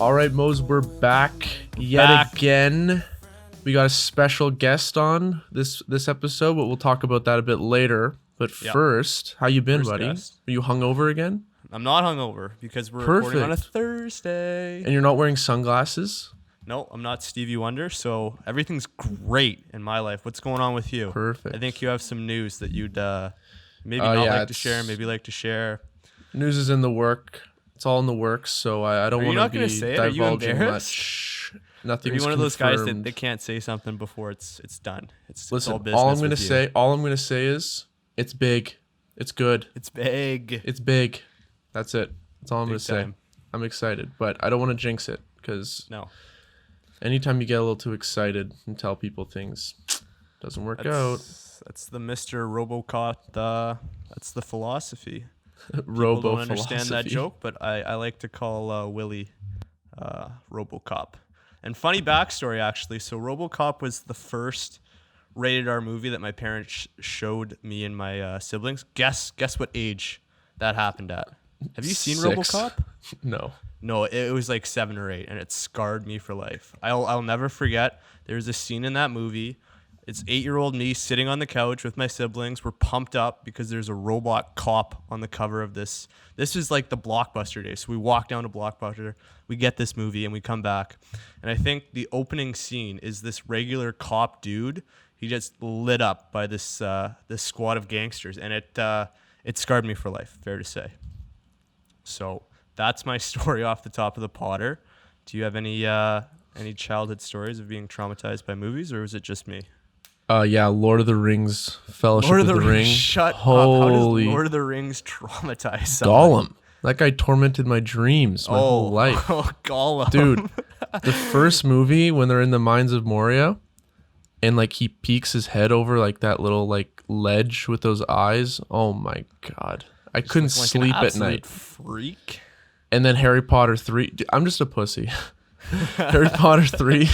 All right, Mose, we're back again. We got a special guest on this episode, but we'll talk about that a bit later. But first, how you been, buddy? Guest. Are you hungover again? I'm not hungover because we're recording on a Thursday. And you're not wearing sunglasses? No, I'm not Stevie Wonder, so everything's great in my life. What's going on with you? Perfect. I think you have some news that you'd maybe like to share, maybe like to share. News is in the work. It's all in the works, so I don't want to be divulging much. Nothing's Are you one of those guys that confirmed. they can't say something before it's done? It's Listen, all business. all I'm gonna say is it's big. It's good. It's big. It's big. That's it. That's all I'm gonna say. time. I'm excited, but I don't want to jinx it because No. anytime you get a little too excited and tell people things, doesn't work out. That's the Mr. Robocop. That's the philosophy. People Robo don't understand that philosophy. joke, but I like to call Willie Robocop. And funny backstory, actually. So Robocop was the first rated R movie that my parents showed me and my siblings. Guess what age that happened at? Have you seen 6. RoboCop? No. No, it was like 7 or 8, and it scarred me for life. I'll never forget. There's a scene in that movie. It's 8-year-old me sitting on the couch with my siblings. We're pumped up because there's a robot cop on the cover of this. This is like the Blockbuster day. So we walk down to Blockbuster, we get this movie, and we come back. And I think the opening scene is this regular cop dude. He just lit up by this squad of gangsters, and it scarred me for life, fair to say. So that's my story off the top of the Potter. Do you have any childhood stories of being traumatized by movies, or was it just me? Yeah, Lord of the Rings, Fellowship Lord of of the Ring. Rings. Shut Holy up. How does Lord of the Rings traumatize someone? Gollum. That guy tormented my dreams my whole life. Oh, Gollum. Dude, the first movie when they're in the Mines of Moria and like he peeks his head over like that little like ledge with those eyes. Oh my God. I couldn't Like sleep an at night. absolute freak. And then Harry Potter 3. Dude, I'm just a pussy. Harry Potter 3.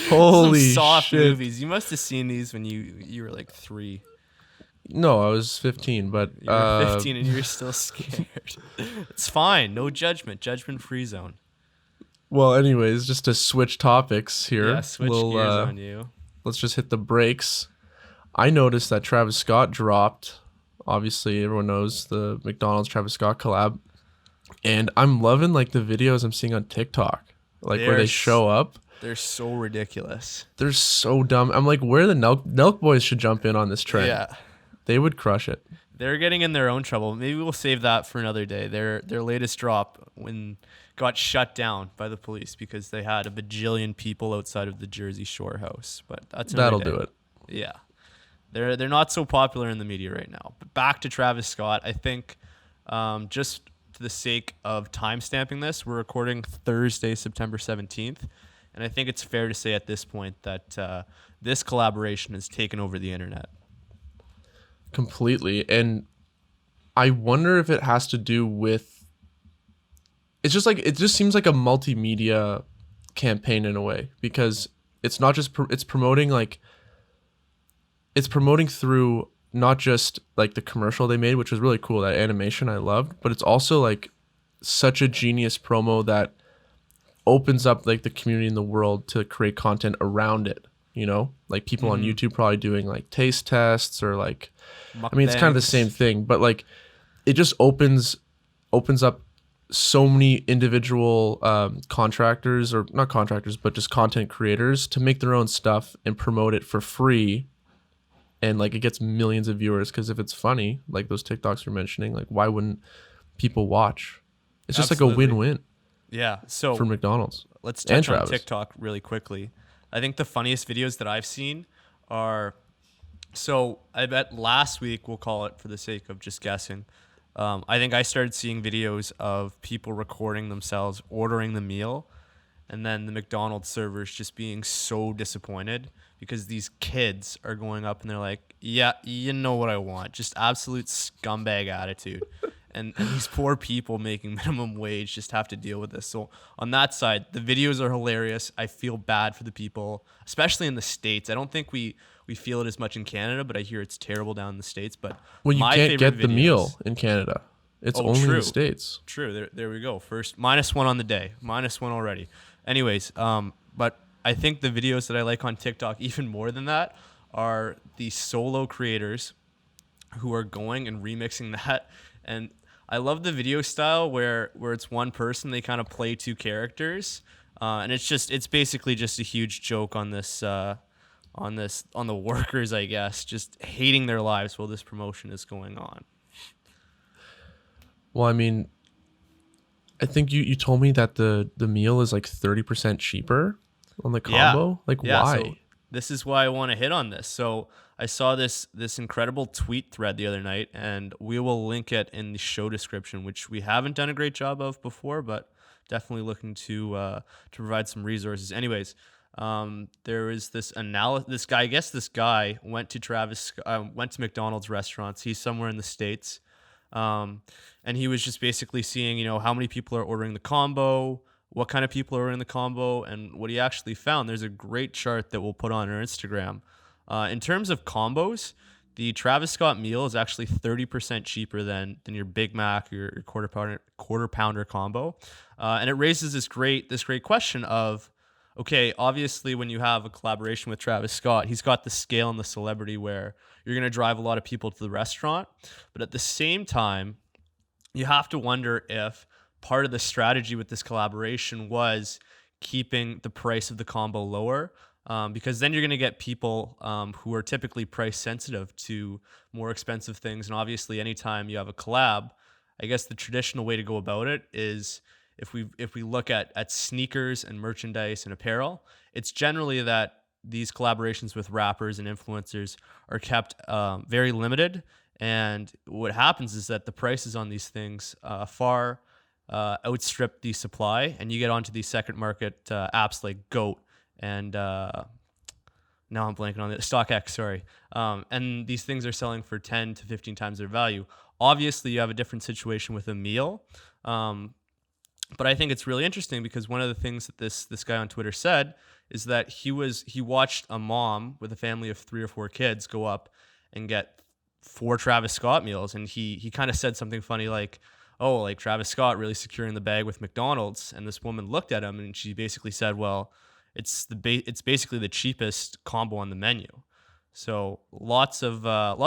Holy Some soft shit. movies. You must have seen these when you were like 3. No, I was 15, but You were 15 and you were still scared. It's fine. No judgment. Judgment-free zone. well, anyways, just to switch topics here. Yeah, switch gears on you. Let's just hit the brakes. I noticed that Travis Scott dropped. Obviously, everyone knows the McDonald's Travis Scott collab. And I'm loving like the videos I'm seeing on TikTok. Like where they show up. They're so ridiculous. They're so dumb. I'm like, where the Nelk Boys should jump in on this trend. Yeah. They would crush it. They're getting in their own trouble. Maybe we'll save that for another day. Their latest drop got shut down by the police because they had a bajillion people outside of the Jersey Shore house. But that's another That'll day. do it. Yeah. They're not so popular in the media right now. But back to Travis Scott. I think just to the sake of time stamping this, we're recording Thursday, September 17th. And I think it's fair to say at this point that this collaboration has taken over the internet. Completely. And I wonder if it has to do with it just seems like a multimedia campaign in a way, because it's not just it's promoting through not just like the commercial they made, which was really cool, that animation I loved, but it's also like such a genius promo that opens up like the community in the world to create content around it, you know, like people on YouTube probably doing like taste tests or like I mean, it's kind of the same thing, but like it just opens up so many individual contractors, or not contractors, but just content creators, to make their own stuff and promote it for free. And like it gets millions of viewers because if it's funny, like those TikToks you're mentioning, like why wouldn't people watch? It's just Absolutely. like a win-win. Yeah. So for McDonald's. Let's and touch on Travis. TikTok really quickly. I think the funniest videos that I've seen are, so I bet last week, we'll call it for the sake of just guessing, I think I started seeing videos of people recording themselves ordering the meal, and then the McDonald's servers just being so disappointed because these kids are going up and they're like, yeah, you know what I want. Just absolute scumbag attitude. And these poor people making minimum wage just have to deal with this. So on that side, the videos are hilarious. I feel bad for the people, especially in the States. I don't think we feel it as much in Canada, but I hear it's terrible down in the States. But Well, you my can't favorite get the videos- meal in Canada. It's Oh, only in true. the States. True. There we go. First -1 on the day. -1 already. Anyways, but I think the videos that I like on TikTok even more than that are the solo creators who are going and remixing that. And I love the video style where it's one person, they kind of play two characters, and it's basically just a huge joke on the workers, I guess, just hating their lives while this promotion is going on. Well, I mean, I think you told me that the meal is like 30% cheaper on the Yeah. combo. Like, Yeah. why? So this is why I want to hit on this. So I saw this incredible tweet thread the other night, and we will link it in the show description, which we haven't done a great job of before, but definitely looking to provide some resources. Anyways, there is this analysis. This guy, I guess this guy went to McDonald's restaurants. He's somewhere in the States. And he was just basically seeing, how many people are ordering the combo, what kind of people are ordering the combo, and what he actually found. There's a great chart that we'll put on our Instagram. In terms of combos, the Travis Scott meal is actually 30% cheaper than your Big Mac or your quarter pounder combo, and it raises this great question of, okay, obviously when you have a collaboration with Travis Scott, he's got the scale and the celebrity where you're going to drive a lot of people to the restaurant. But at the same time, you have to wonder if part of the strategy with this collaboration was keeping the price of the combo lower, because then you're going to get people who are typically price sensitive to more expensive things. And obviously, anytime you have a collab, I guess the traditional way to go about it is, if we look at sneakers and merchandise and apparel, it's generally that these collaborations with rappers and influencers are kept very limited. And what happens is that the prices on these things far outstrip the supply, and you get onto these second market apps like GOAT and now I'm blanking on it, StockX, sorry. And these things are selling for 10 to 15 times their value. Obviously, you have a different situation with a meal. But I think it's really interesting because one of the things that this guy on Twitter said is that he watched a mom with a family of 3 or 4 kids go up and get 4 Travis Scott meals, and he kind of said something funny like, "Oh, like Travis Scott really securing the bag with McDonald's." And this woman looked at him and she basically said, "Well, it's basically the cheapest combo on the menu." So lots of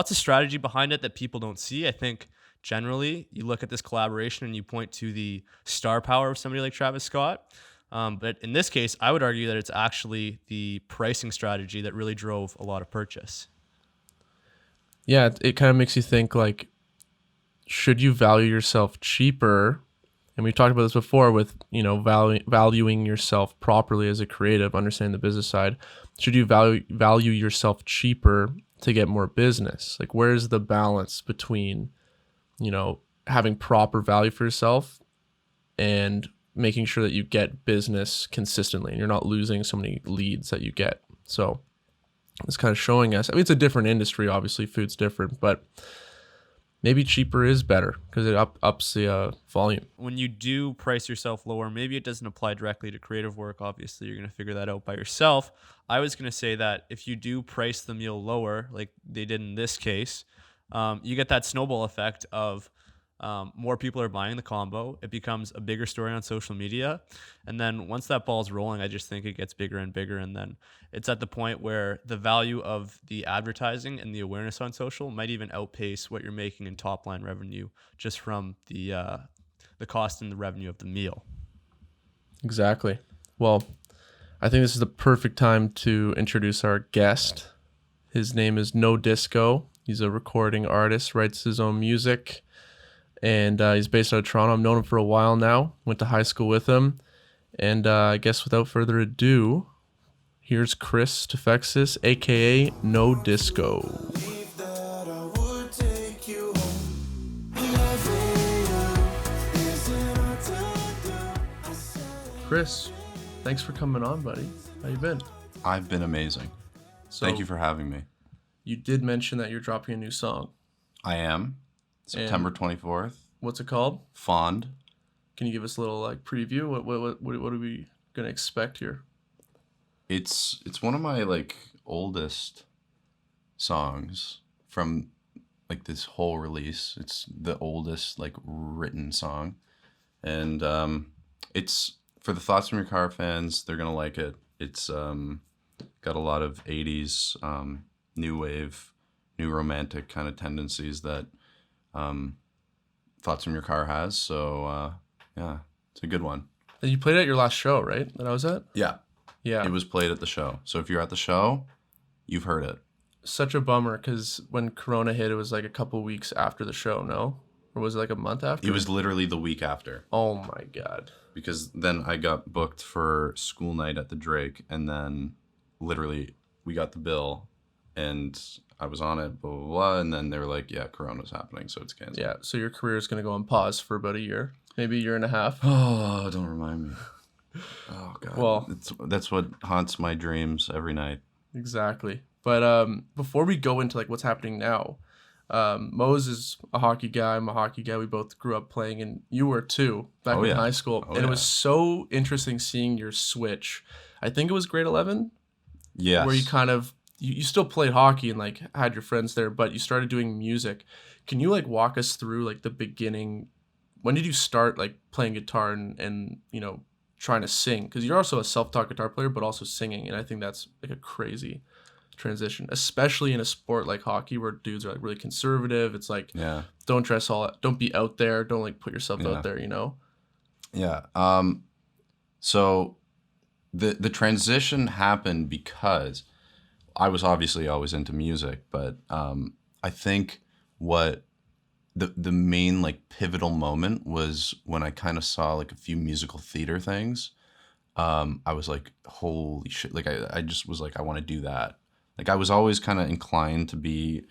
strategy behind it that people don't see. I think generally you look at this collaboration and you point to the star power of somebody like Travis Scott. But in this case, I would argue that it's actually the pricing strategy that really drove a lot of purchase. Yeah, it kind of makes you think, like, should you value yourself cheaper? And we've talked about this before with, valuing yourself properly as a creative, understanding the business side. Should you value yourself cheaper to get more business? Like, where's the balance between, having proper value for yourself and making sure that you get business consistently and you're not losing so many leads that you get? So it's kind of showing us, I mean, it's a different industry, obviously food's different, but maybe cheaper is better because it ups the volume. When you do price yourself lower, maybe it doesn't apply directly to creative work. Obviously, you're going to figure that out by yourself. I was going to say that if you do price the meal lower, like they did in this case, you get that snowball effect of more people are buying the combo. It becomes a bigger story on social media. And then once that ball's rolling, I just think it gets bigger and bigger. And then it's at the point where the value of the advertising and the awareness on social might even outpace what you're making in top line revenue just from the cost and the revenue of the meal. Exactly. Well, I think this is the perfect time to introduce our guest. His name is Nodisco. He's a recording artist, writes his own music, and he's based out of Toronto. I've known him for a while now. Went to high school with him. And I guess without further ado, here's Chris Tefexis, a.k.a. Nodisco. Chris, thanks for coming on, buddy. How you been? I've been amazing. Thank you for having me. You did mention that you're dropping a new song. I am. September 24th. What's it called? Fond. Can you give us a little preview? What are we gonna expect here? It's one of my oldest songs from like this whole release. It's the oldest like written song, and it's for the Thoughts from Your Car fans. They're gonna like it. It's got a lot of '80s new wave, new romantic kind of tendencies that Thoughts from Your Car has. So yeah, it's a good one. And you played it at your last show, right? That I was at? Yeah. Yeah. It was played at the show. So if you're at the show, you've heard it. Such a bummer because when Corona hit, it was like a couple weeks after the show, no? Or was it like a month after? It was literally the week after. Oh my God. Because then I got booked for school night at the Drake, and then literally we got the bill and I was on it, blah, blah, blah. And then they were like, yeah, Corona's happening, so it's canceled. Yeah, so your career is going to go on pause for about a year, maybe a year and a half. Oh, don't remind me. Oh, God. Well, that's what haunts my dreams every night. Exactly. But before we go into like what's happening now, Mose is a hockey guy. I'm a hockey guy. We both grew up playing, and you were too back in high school. And it was so interesting seeing your switch. I think it was grade 11. Yes. Where you kind of you still played hockey and like had your friends there, but you started doing music. Can you like walk us through like the beginning? When did you start like playing guitar and you know trying to sing? Because you're also a self-taught guitar player, but also singing, and I think that's like a crazy transition, especially in a sport like hockey where dudes are like really conservative. It's like don't be out there, don't like put yourself out there, you know. So the transition happened because I was obviously always into music, but I think what the main like pivotal moment was when I kind of saw like a few musical theater things. I was like, holy shit. Like I just was like, I want to do that. Like I was always kind of inclined to be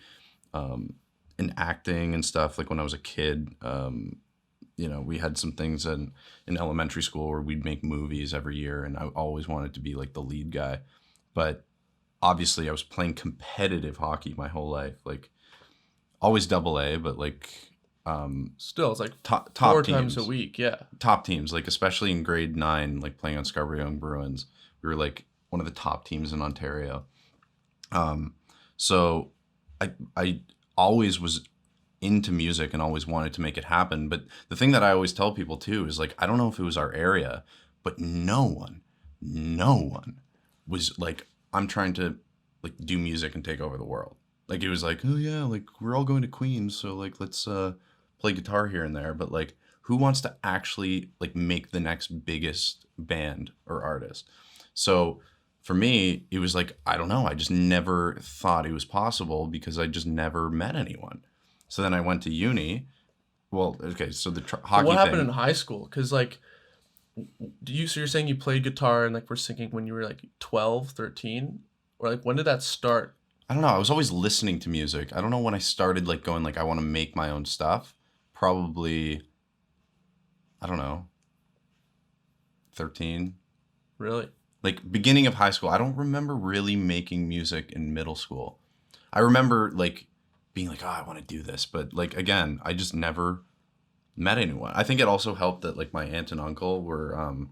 in acting and stuff. Like when I was a kid, you know, we had some things in elementary school where we'd make movies every year, and I always wanted to be like the lead guy. But obviously I was playing competitive hockey my whole life, like always AA, but like still it's like top 4 teams. times a week. Yeah. Top teams, like especially in grade 9, like playing on Scarborough Young Bruins, we were like one of the top teams in Ontario. So I always was into music and always wanted to make it happen. But the thing that I always tell people too is like, I don't know if it was our area, but no one was like, I'm trying to like do music and take over the world. Like it was like, oh yeah, like we're all going to Queens, so like let's play guitar here and there. But like, who wants to actually like make the next biggest band or artist? So for me, it was like, I don't know. I just never thought it was possible because I just never met anyone. So then I went to uni. Well, okay, so the hockey What happened thing, in high school? Because like, so you're saying you played guitar and like were singing when you were like 12, 13? Or like when did that start? I don't know. I was always listening to music. I don't know when I started like going like I want to make my own stuff. Probably, I don't know, 13. Really? Like beginning of high school. I don't remember really making music in middle school. I remember like being like, oh, I want to do this. But like, again, I just never met anyone. I think it also helped that like my aunt and uncle were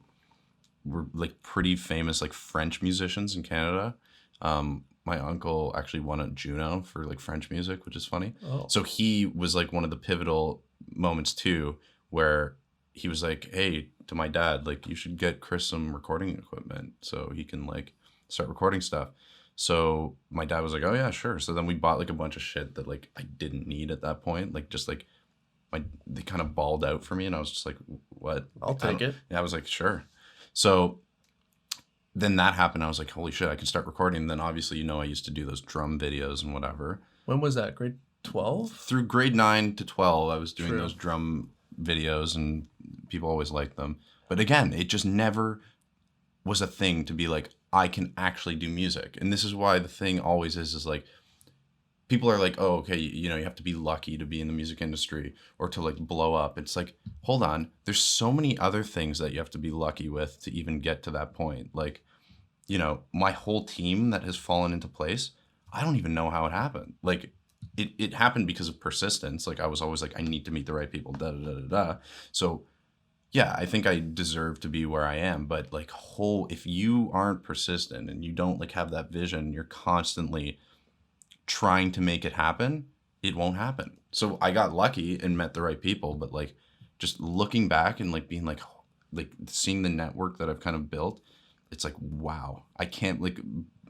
like pretty famous like French musicians in Canada. My uncle actually won a Juno for like French music, which is funny. Oh. So he was like one of the pivotal moments too, where he was like, hey, to my dad, like you should get Chris some recording equipment so he can like start recording stuff. So my dad was like, oh yeah, sure. So then we bought like a bunch of shit that like I didn't need at that point. Like just like they kind of balled out for me, and I was just like, what? I'll take it. Yeah, I was like, sure. So then that happened. I was like, holy shit, I can start recording. And then obviously, you know, I used to do those drum videos and whatever. When was that? Grade 12? Through grade 9 to 12, I was doing True. those drum videos, and people always liked them. But again, it just never was a thing to be like, I can actually do music. And this is why the thing always is like, people are like, oh, okay, you know, you have to be lucky to be in the music industry or to like blow up. It's like, hold on, there's so many other things that you have to be lucky with to even get to that point. Like, you know, my whole team that has fallen into place, I don't even know how it happened. Like, it happened because of persistence. Like, I was always like, I need to meet the right people, da da da da da. So, yeah, I think I deserve to be where I am. But like, if you aren't persistent and you don't like have that vision, you're constantly trying to make it happen, it won't happen. So I got lucky and met the right people, but like just looking back and like being like seeing the network that I've kind of built, it's like, wow, I can't, like,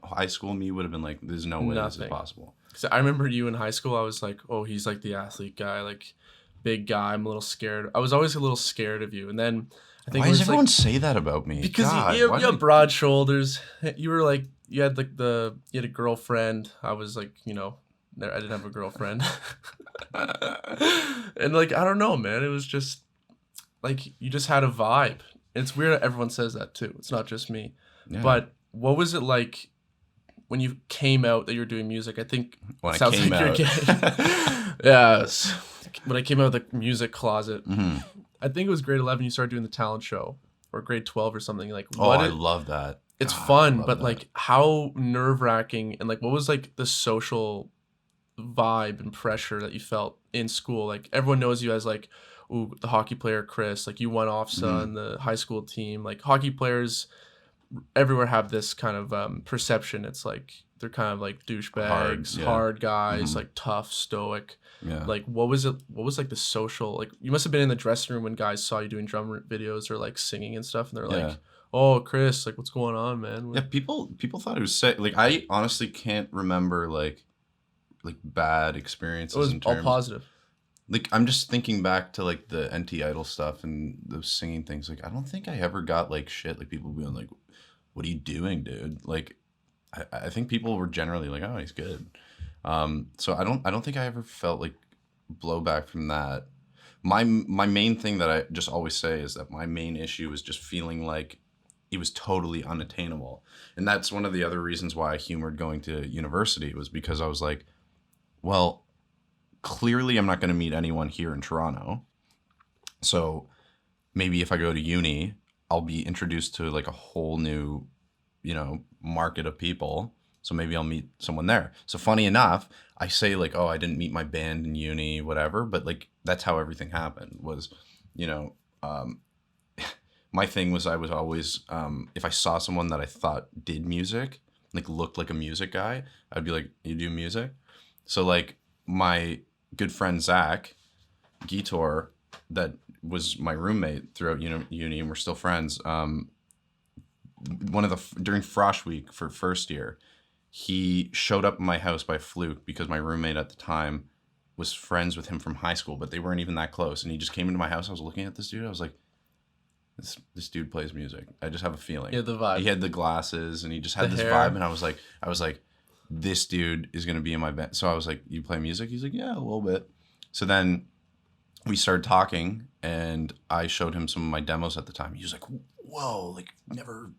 high school me would have been like, there's no way this is possible. So I remember you in high school, I was like, oh, he's like the athlete guy, like big guy. I'm a little scared. I was always a little scared of you. And then I think why does everyone say that about me? Because God, you have broad shoulders. You were like, you had like you had a girlfriend. I was like, you know, I didn't have a girlfriend. And like, I don't know, man. It was just like, you just had a vibe. It's weird that everyone says that too. It's not just me. Yeah. But what was it like when you came out that you were doing music? I think when I came out. You're gay. Yes. When I came out of the music closet, I think it was grade 11. You started doing the talent show, or grade 12 or something. Like, I love that. It's fun, but like, how nerve wracking, and like, what was like the social vibe and pressure that you felt in school? Like, everyone knows you as like, ooh, the hockey player Chris. Like, you won OFSA in the high school team. Like, hockey players everywhere have this kind of perception. It's like they're kind of like douchebags, hard guys, like tough, stoic. Yeah. Like, what was it? What was like the social? Like, you must have been in the dressing room when guys saw you doing drum videos or like singing and stuff, and they're like, "Oh, Chris, like, what's going on, man?" Yeah, people thought it was sick. Like, I honestly can't remember like bad experiences. It was in terms, all positive. Like, I'm just thinking back to like the NT Idol stuff and those singing things. Like, I don't think I ever got like shit. Like, people being like, "What are you doing, dude?" Like, I think people were generally like, "Oh, he's good." So I don't think I ever felt like blowback from that. My main thing that I just always say is that my main issue is just feeling like it was totally unattainable. And that's one of the other reasons why I humored going to university, was because I was like, well, clearly I'm not going to meet anyone here in Toronto. So maybe if I go to uni, I'll be introduced to like a whole new, market of people. So maybe I'll meet someone there. So funny enough, I say like, oh, I didn't meet my band in uni, whatever. But like, that's how everything happened was, my thing was I was always, if I saw someone that I thought did music, like looked like a music guy, I'd be like, you do music? So like my good friend, Zach Gitor, that was my roommate throughout uni, and we're still friends. During Frosh Week for first year, he showed up at my house by fluke because my roommate at the time was friends with him from high school, but they weren't even that close. And he just came into my house. I was looking at this dude. I was like, this dude plays music. I just have a feeling. Yeah, the vibe. He had the glasses and he just had this vibe. And I was like, this dude is going to be in my band. So I was like, you play music? He's like, yeah, a little bit. So then we started talking and I showed him some of my demos at the time. He was like, whoa, like never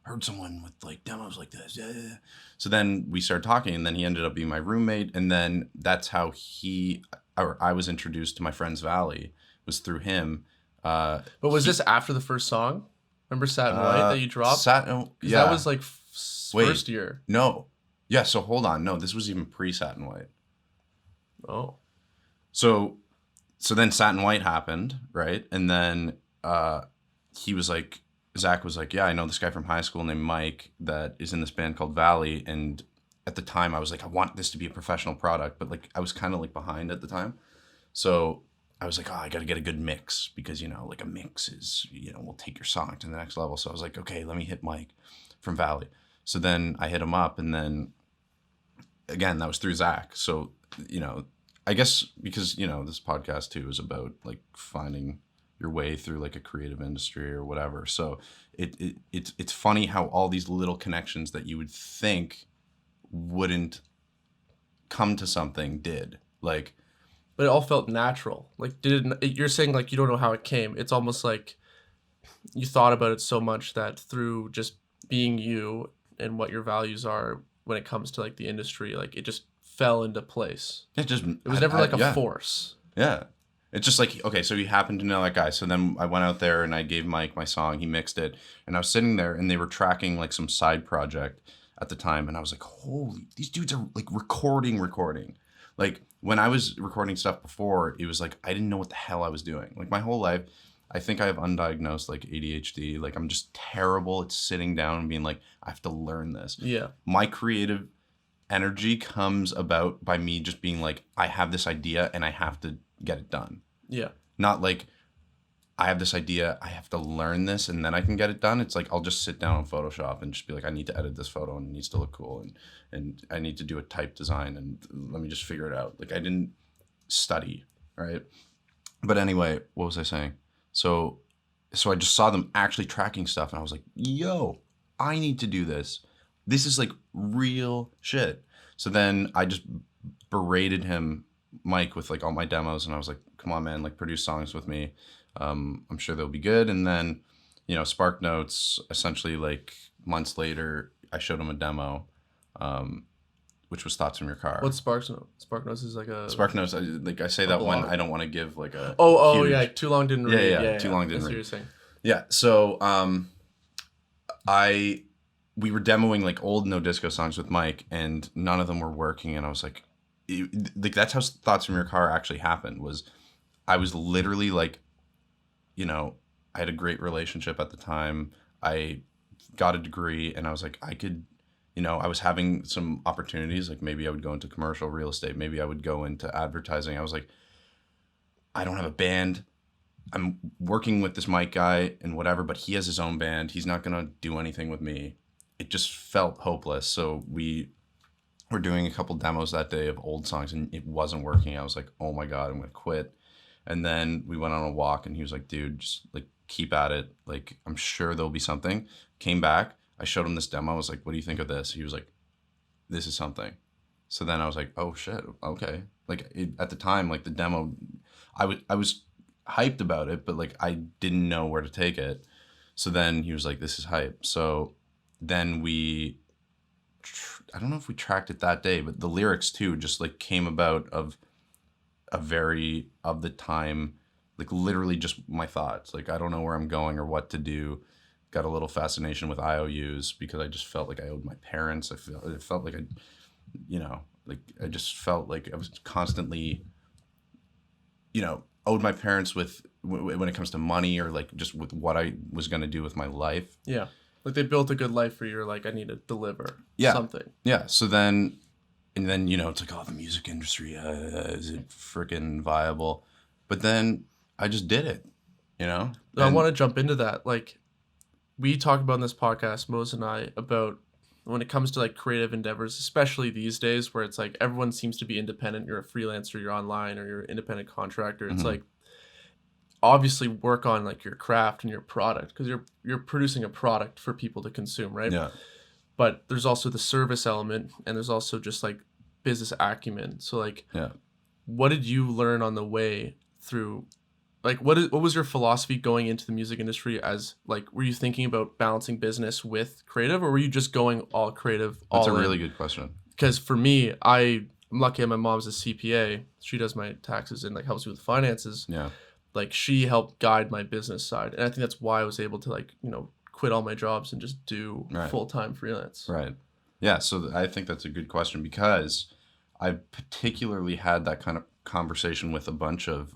heard someone with like demos like this. Yeah. So then we started talking, and then he ended up being my roommate. And then that's how I was introduced to my friend's Valley, was through him. But was this after the first song? Remember Satin White that you dropped? Yeah. That was like first year. No. Yeah, so hold on. No, this was even pre-Satin White. Oh. So then Satin White happened, right? And then he was like, Zach was like, yeah, I know this guy from high school named Mike that is in this band called Valley. And at the time I was like, I want this to be a professional product, but like I was kind of like behind at the time. So I was like, oh, I got to get a good mix because, like a mix is, will take your song to the next level. So I was like, okay, let me hit Mike from Valley. So then I hit him up, and then again, that was through Zach. So, I guess because, this podcast too is about like finding your way through like a creative industry or whatever. So it's funny how all these little connections that you would think wouldn't come to something did. Like, but it all felt natural. Like, you're saying like you don't know how it came. It's almost like you thought about it so much that through just being you and what your values are when it comes to like the industry, like it just fell into place. It was never like a force. Yeah. It's just like, okay, so he happened to know that guy. So then I went out there and I gave Mike my song. He mixed it. And I was sitting there and they were tracking like some side project at the time. And I was like, holy, these dudes are like recording. Like when I was recording stuff before, it was like, I didn't know what the hell I was doing. Like my whole life, I think I have undiagnosed like ADHD. Like I'm just terrible at sitting down and being like, I have to learn this. Yeah. My creative energy comes about by me just being like, I have this idea and I have to get it done. Yeah. Not like I have this idea, I have to learn this and then I can get it done. It's like I'll just sit down on Photoshop and just be like, I need to edit this photo and it needs to look cool, and I need to do a type design and let me just figure it out. Like I didn't study, right? But anyway, what was I saying? So I just saw them actually tracking stuff and I was like, yo, I need to do this. This is like real shit. So then I just berated him, Mike, with like all my demos, and I was like, come on, man, like produce songs with me. I'm sure they'll be good. And then, Spark Notes, essentially like months later, I showed him a demo, which was Thoughts from Your Car. What's Spark Notes? Spark Notes is like a... Spark Notes, I say that blog. when I don't want to give like a huge... yeah, Too Long Didn't Read. Yeah, Too Long Didn't Read. That's what you're saying. Yeah, so we were demoing like old nodisco songs with Mike, and none of them were working, and I was like that's how Thoughts from Your Car actually happened. Was I was literally like, I had a great relationship at the time. I got a degree, and I was like, I could, I was having some opportunities, like maybe I would go into commercial real estate, maybe I would go into advertising. I was like, I don't have a band. I'm working with this Mike guy and whatever, but he has his own band. He's not going to do anything with me. It just felt hopeless. So we were doing a couple demos that day of old songs, and it wasn't working. I was like, oh my God, I'm going to quit. And then we went on a walk, and he was like, dude, just like keep at it. Like, I'm sure there'll be something. Came back. I showed him this demo. I was like, what do you think of this? He was like, this is something. So then I was like, oh shit. Okay. Like at the time, like the demo, I was hyped about it, but like I didn't know where to take it. So then he was like, this is hype. So then I don't know if we tracked it that day, but the lyrics too just like came about of a very of the time, like literally just my thoughts. Like I don't know where I'm going or what to do. Got a little fascination with IOUs because I just felt like I owed my parents. It felt like I just felt like I was constantly, owed my parents with when it comes to money, or like just with what I was going to do with my life. Yeah. Like they built a good life for you. You're like, I need to deliver something. Yeah. So then, it's like, oh, the music industry, is it freaking viable? But then I just did it, I want to jump into that. Like we talk about in this podcast, Mose and I, about when it comes to like creative endeavors, especially these days where it's like everyone seems to be independent. You're a freelancer, you're online, or you're an independent contractor. It's like obviously work on like your craft and your product, because you're producing a product for people to consume, right? Yeah. But there's also the service element, and there's also just like business acumen. So like, what did you learn on the way through? Like, what was your philosophy going into the music industry? As like, were you thinking about balancing business with creative, or were you just going all creative? That's a really good question. Because for me, I'm lucky. My mom's a CPA. She does my taxes and like helps me with finances. Yeah. Like she helped guide my business side, and I think that's why I was able to like quit all my jobs and just do full-time freelance. Right. Yeah. So I think that's a good question, because I particularly had that kind of conversation with a bunch of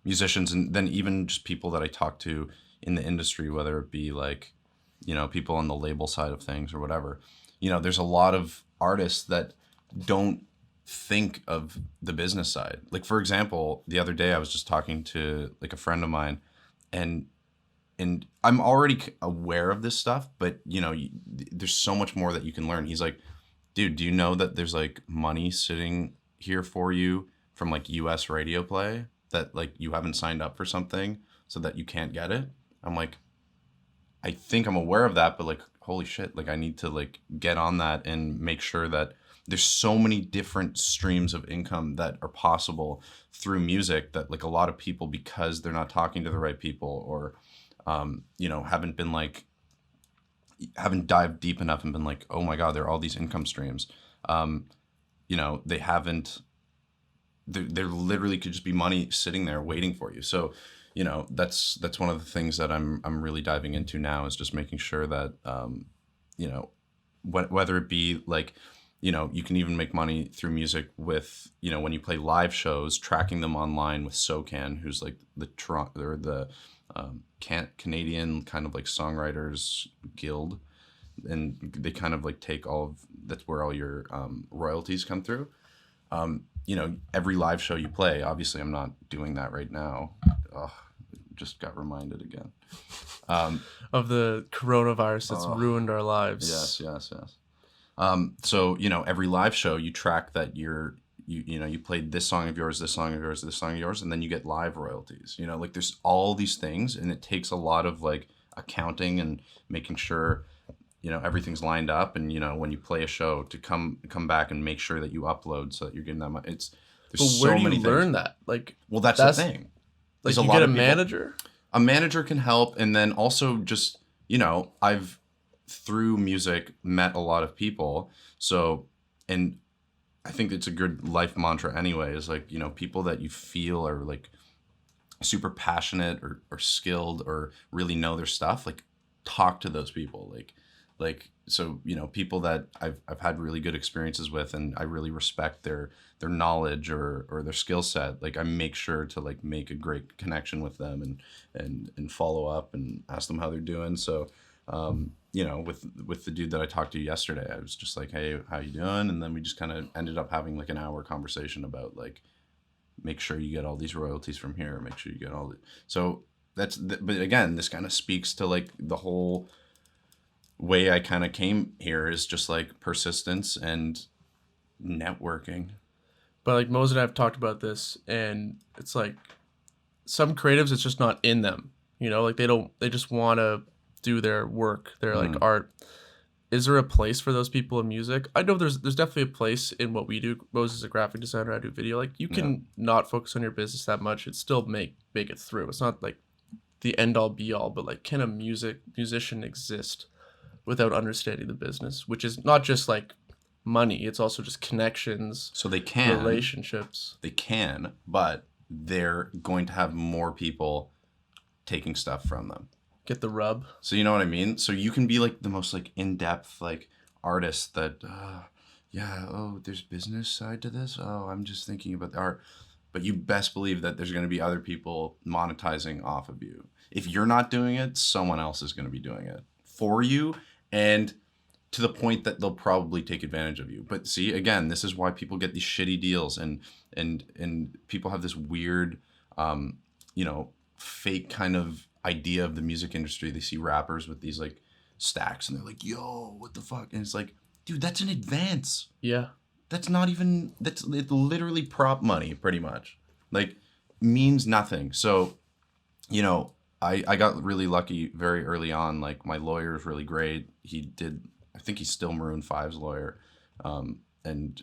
musicians, and then even just people that I talk to in the industry, whether it be like, people on the label side of things or whatever. There's a lot of artists that don't think of the business side. Like, for example, the other day I was just talking to like a friend of mine, and I'm already aware of this stuff, but there's so much more that you can learn. He's like, dude, do you know that there's like money sitting here for you from like US radio play, that like you haven't signed up for something so that you can't get it? I'm like, I think I'm aware of that, but like, holy shit, like I need to like get on that and make sure that there's so many different streams of income that are possible through music, that like a lot of people, because they're not talking to the right people, or haven't dived deep enough and been like, oh my God, there are all these income streams. They haven't. There literally could just be money sitting there waiting for you. So, that's one of the things that I'm really diving into now, is just making sure that, whether it be like, you can even make money through music with, when you play live shows, tracking them online with SOCAN, who's like the Toronto or the Canadian kind of like songwriters guild. and they kind of like take that's where all your royalties come through. Every live show you play, obviously I'm not doing that right now. Ugh, just got reminded again. Of the coronavirus that's ruined our lives. Yes. So, every live show you track that you played this song of yours, this song of yours, this song of yours, and then you get live royalties. Like there's all these things, and it takes a lot of like accounting and making sure everything's lined up, and when you play a show to come back and make sure that you upload so that you're getting that money. There's but where do you learn that? Like, well, that's the thing. Like, you get a manager? A manager can help, and then also just, I've through music met a lot of people. So, and I think it's a good life mantra anyway, is like, people that you feel are like super passionate or skilled or really know their stuff, like talk to those people. So, people that I've had really good experiences with, and I really respect their knowledge or their skill set. Like I make sure to like make a great connection with them and follow up and ask them how they're doing. So, with the dude that I talked to yesterday, I was just like, hey, how you doing? And then we just kind of ended up having like an hour conversation about like, make sure you get all these royalties from here. Make sure you get all the, so but again, this kind of speaks to like the whole way I kind of came here is just like persistence and networking. But like Mose and I have talked about this, and it's like some creatives, it's just not in them. Like they just want to do their work, their like art. Is there a place for those people in music? I know there's definitely a place in what we do. Mose is a graphic designer. I do video. Like you can not focus on your business that much. It still make it through. It's not like the end all be all, but like can a musician exist without understanding the business, which is not just like money, it's also just connections. So they can relationships. They can, but they're going to have more people taking stuff from them. Get the rub. So you know what I mean? So you can be like the most like in-depth like artist that there's business side to this. Oh, I'm just thinking about the art. But you best believe that there's going to be other people monetizing off of you. If you're not doing it, someone else is going to be doing it for you, and to the point that they'll probably take advantage of you. But see, again, this is why people get these shitty deals, and people have this weird, fake kind of idea of the music industry. They see rappers with these like stacks, and they're like, "Yo, what the fuck?" And it's like, dude, that's an advance. Yeah. It's literally prop money, pretty much. Like, means nothing. So, I got really lucky very early on. Like, my lawyer is really great. I think he's still Maroon 5's lawyer, and,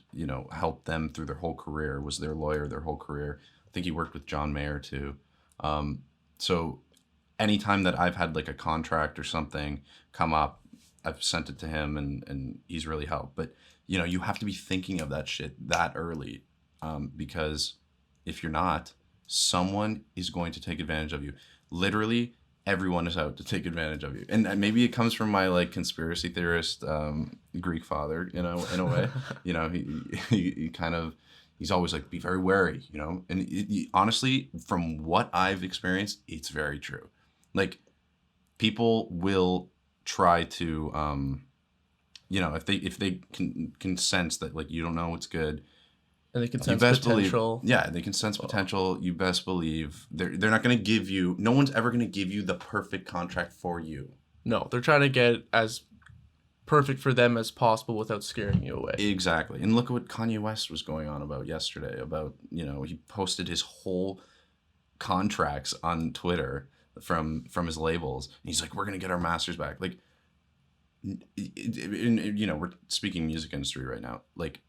helped them through their whole career, was their lawyer their whole career. I think he worked with John Mayer too. So anytime that I've had like a contract or something come up, I've sent it to him, and he's really helped. But, you have to be thinking of that shit that early, because if you're not, someone is going to take advantage of you. Literally, everyone is out to take advantage of you. And maybe it comes from my like conspiracy theorist Greek father, in a way. He kind of, he's always like, be very wary, And honestly, from what I've experienced, it's very true. Like, people will try to, if they can sense that like you don't know what's good, and they can sense potential. They can sense potential. You best believe they're not going to give you. No one's ever going to give you the perfect contract for you. No, they're trying to get as perfect for them as possible without scaring you away. Exactly. And look at what Kanye West was going on about yesterday. About, he posted his whole contracts on Twitter from his labels. And he's like, we're going to get our masters back. Like, we're speaking music industry right now. Like,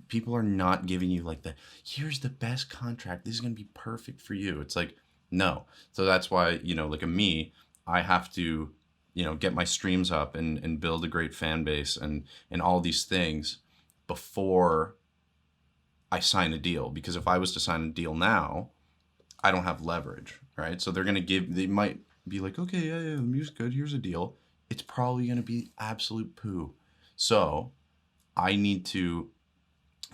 people are not giving you like here's the best contract, this is going to be perfect for you. It's like, no. So that's why, like me, I have to, get my streams up and build a great fan base and all these things before I sign a deal. Because if I was to sign a deal now, I don't have leverage, right? So they might be like, okay, yeah, the music's good, here's a deal. It's probably going to be absolute poo. So I need to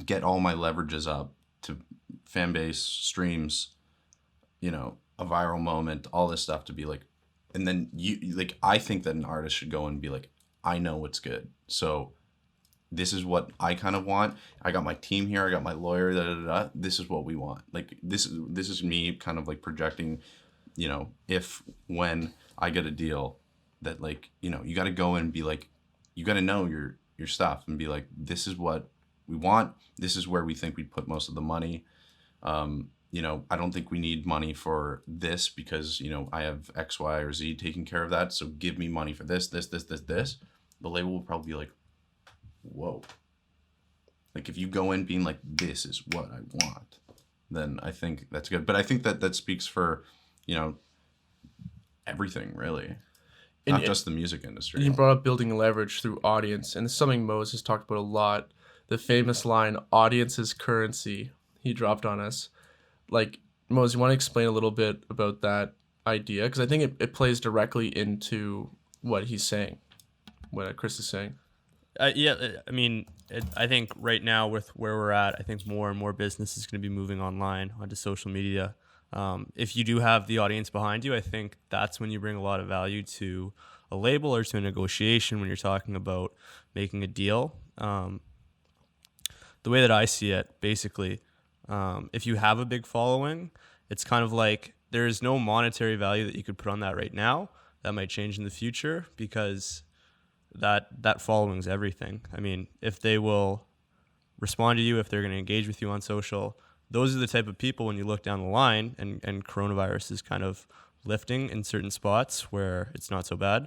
get all my leverages up to fan base, streams, a viral moment, all this stuff to be like, and then I think that an artist should go and be like, I know what's good. So this is what I kind of want. I got my team here. I got my lawyer. This is what we want. Like this is me kind of like projecting, if when I get a deal, that like you got to go and be like, you got to know your stuff and be like, this is what we want. This is where we think we'd put most of the money. I don't think we need money for this because I have X, Y, or Z taking care of that. So give me money for this. The label will probably be like, whoa. Like if you go in being like, this is what I want, then I think that's good. But I think that speaks for, everything really, not just the music industry. You brought up building leverage through audience, and it's something Mose has talked about a lot. The famous line, audience is currency, he dropped on us. Like, Mose, you want to explain a little bit about that idea? Because I think it plays directly into what he's saying, what Chris is saying. I think right now with where we're at, I think more and more business is going to be moving online onto social media. If you do have the audience behind you, I think that's when you bring a lot of value to a label or to a negotiation when you're talking about making a deal. The way that I see it, basically, if you have a big following, it's kind of like there is no monetary value that you could put on that right now. That might change in the future because that following is everything. I mean, if they will respond to you, if they're going to engage with you on social, those are the type of people when you look down the line and coronavirus is kind of lifting in certain spots where it's not so bad.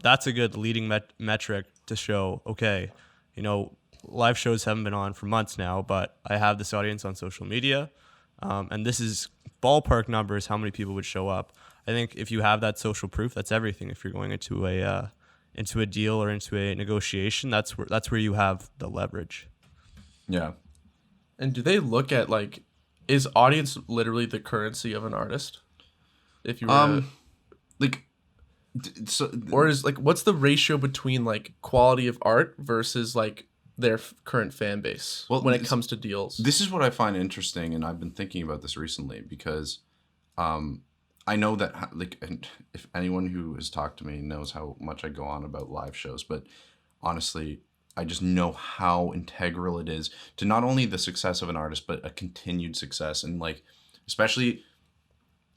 That's a good leading metric to show, okay, live shows haven't been on for months now, but I have this audience on social media. And this is ballpark numbers, how many people would show up. I think if you have that social proof, that's everything. If you're going into a deal or into a negotiation, that's where you have the leverage. Yeah. And do they look at like, is audience literally the currency of an artist? If you were or is like, what's the ratio between like quality of art versus like their current fan base when it comes to deals? This is what I find interesting, and I've been thinking about this recently because I know that and if anyone who has talked to me knows how much I go on about live shows, but honestly, I just know how integral it is to not only the success of an artist, but a continued success. And like, especially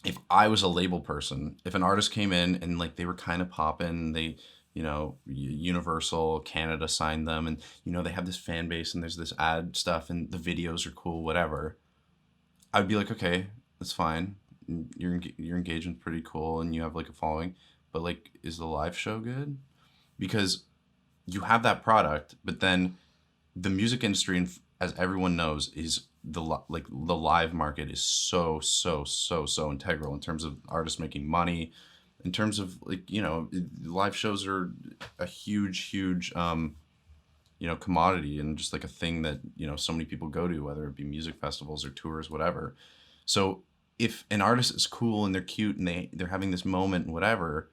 if I was a label person, if an artist came in and like they were kind of popping, they, Universal Canada signed them and, they have this fan base and there's this ad stuff and the videos are cool, whatever. I'd be like, okay, that's fine. Your engagement's pretty cool and you have like a following, but like, is the live show good? Because you have that product, but then the music industry, as everyone knows, is the live market is so integral in terms of artists making money, in terms of like, live shows are a huge commodity and just like a thing that, so many people go to, whether it be music festivals or tours, whatever. So if an artist is cool and they're cute and they're having this moment and whatever,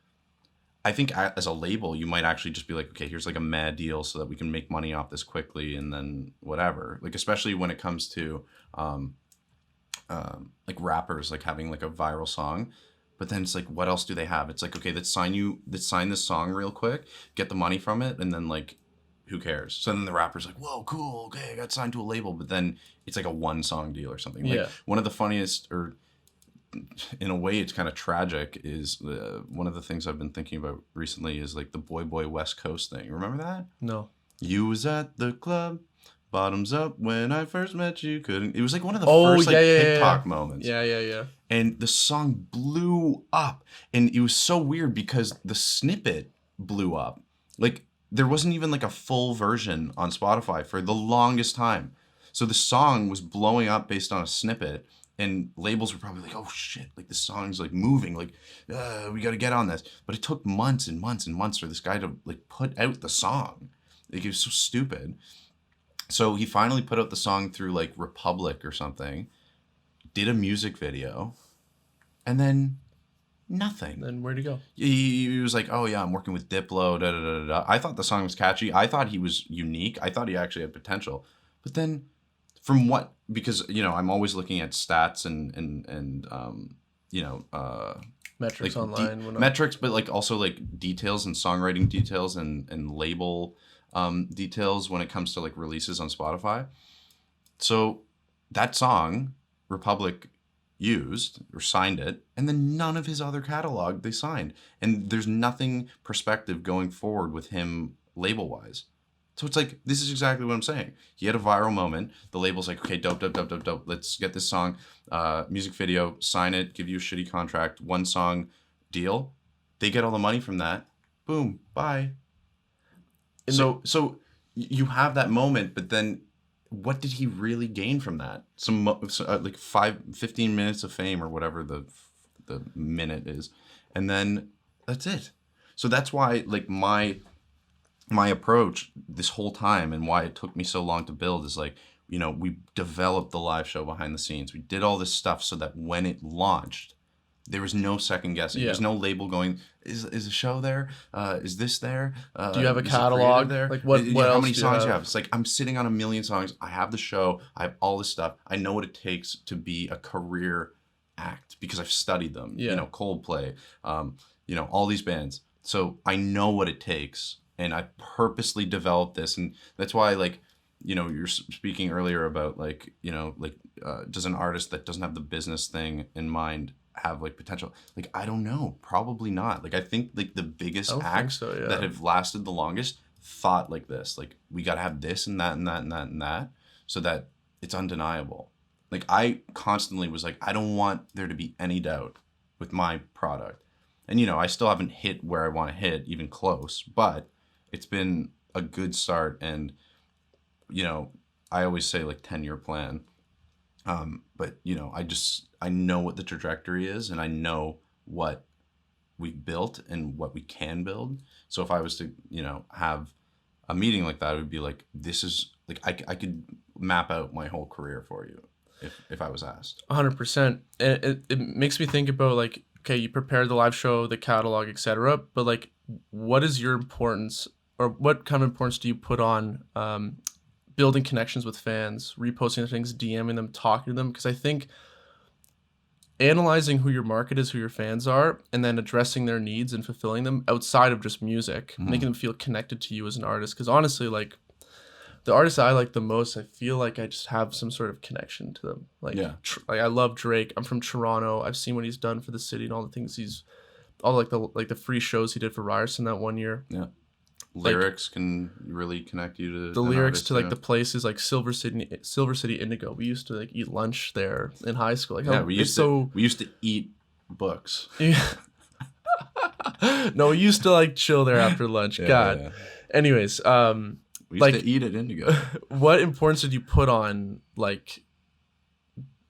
I think as a label, you might actually just be like, okay, here's like a mad deal so that we can make money off this quickly and then whatever. Like, especially when it comes to like rappers, like having like a viral song. But then it's like, what else do they have? It's like, okay, let's sign this song real quick, get the money from it, and then like, who cares? So then the rapper's like, whoa, cool, okay, I got signed to a label. But then it's like a 1-song deal or something. Like, one of the funniest, or in a way it's kind of tragic, is one of the things I've been thinking about recently is like the Boy West Coast thing. Remember that? No. You was at the club, bottoms up, when I first met you, couldn't. It was like one of the first TikTok moments. Yeah. And the song blew up. And it was so weird because the snippet blew up. Like, there wasn't even like a full version on Spotify for the longest time. So the song was blowing up based on a snippet. And labels were probably like, oh shit, like this song's like moving, like we got to get on this. But it took months and months and months for this guy to like put out the song. Like, it was so stupid. So he finally put out the song through like Republic or something, did a music video, and then nothing. Then where'd he go? He was like, oh yeah, I'm working with Diplo, da da da da. I thought the song was catchy. I thought he was unique. I thought he actually had potential. But then because I'm always looking at stats and Metrics online. Metrics, but like also like details and songwriting details and label details when it comes to like releases on Spotify. So that song, Republic used or signed it, and then none of his other catalog they signed. And there's nothing perspective going forward with him label wise. So it's like, this is exactly what I'm saying. He had a viral moment. The label's like, okay, dope. Let's get this song, music video, sign it, give you a shitty contract, 1 song deal. They get all the money from that. Boom, bye. So you have that moment, but then what did he really gain from that? Like 15 minutes of fame or whatever the minute is. And then that's it. So that's why like my approach this whole time and why it took me so long to build is like, you know, we developed the live show behind the scenes. We did all this stuff so that when it launched, there was no second guessing. There's no label going, is a show there? Is this there? Do you have a catalog there? Like what how else many do songs you you have? have? It's like I'm sitting on 1 million songs. I have the show. I have all this stuff. I know what it takes to be a career act because I've studied them. Yeah. You know, Coldplay, you know, all these bands. So I know what it takes. And I purposely developed this. And that's why, like, you know, you're speaking earlier about, like, you know, like, does an artist that doesn't have the business thing in mind have, like, potential? Like, I don't know. Probably not. Like, I think, like, the biggest acts that have lasted the longest thought like this. Like, we got to have this and that and that and that and that so that it's undeniable. Like, I constantly was like, I don't want there to be any doubt with my product. And, you know, I still haven't hit where I want to hit, even close, but it's been a good start. And, you know, I always say like 10-year plan. But, you know, I know what the trajectory is and I know what we've built and what we can build. So if I was to, you know, have a meeting like that, it would be like, this is like, I could map out my whole career for you if I was asked. 100%. And it makes me think about like, okay, you prepared the live show, the catalog, etc. But like, what is your importance, or what kind of importance do you put on building connections with fans, reposting things, DMing them, talking to them? Because I think analyzing who your market is, who your fans are, and then addressing their needs and fulfilling them outside of just music, making them feel connected to you as an artist. Because honestly, like, the artists I like the most, I feel like I just have some sort of connection to them. Like, like I love Drake. I'm from Toronto. I've seen what he's done for the city and all the things all the free shows he did for Ryerson that one year. Yeah. Lyrics can really connect you to the lyrics to like the places like Silver City Indigo. We used to like eat lunch there in high school. Like, we used to eat books. No, we used to like chill there after lunch. God. Yeah. Anyways, we used to eat at Indigo. What importance did you put on, like,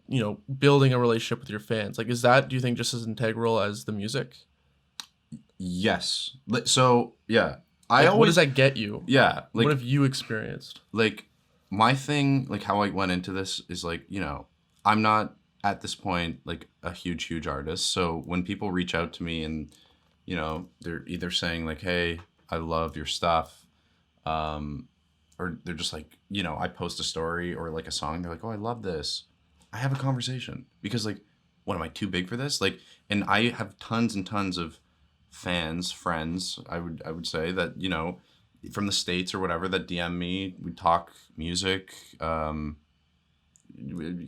you know, building a relationship with your fans? Like, do you think just as integral as the music? Yes. So, yeah. What does that get you? Yeah. Like, what have you experienced? Like, my thing, like, how I went into this is, like, you know, I'm not, at this point, like, a huge artist. So, when people reach out to me and, you know, they're either saying, like, hey, I love your stuff, or they're just like, you know, I post a story or like a song, they're like, oh, I love this. I have a conversation because, like, what, am I too big for this? Like, and I have tons and tons of friends, I would say, that, you know, from the States or whatever, that DM me, we talk music, you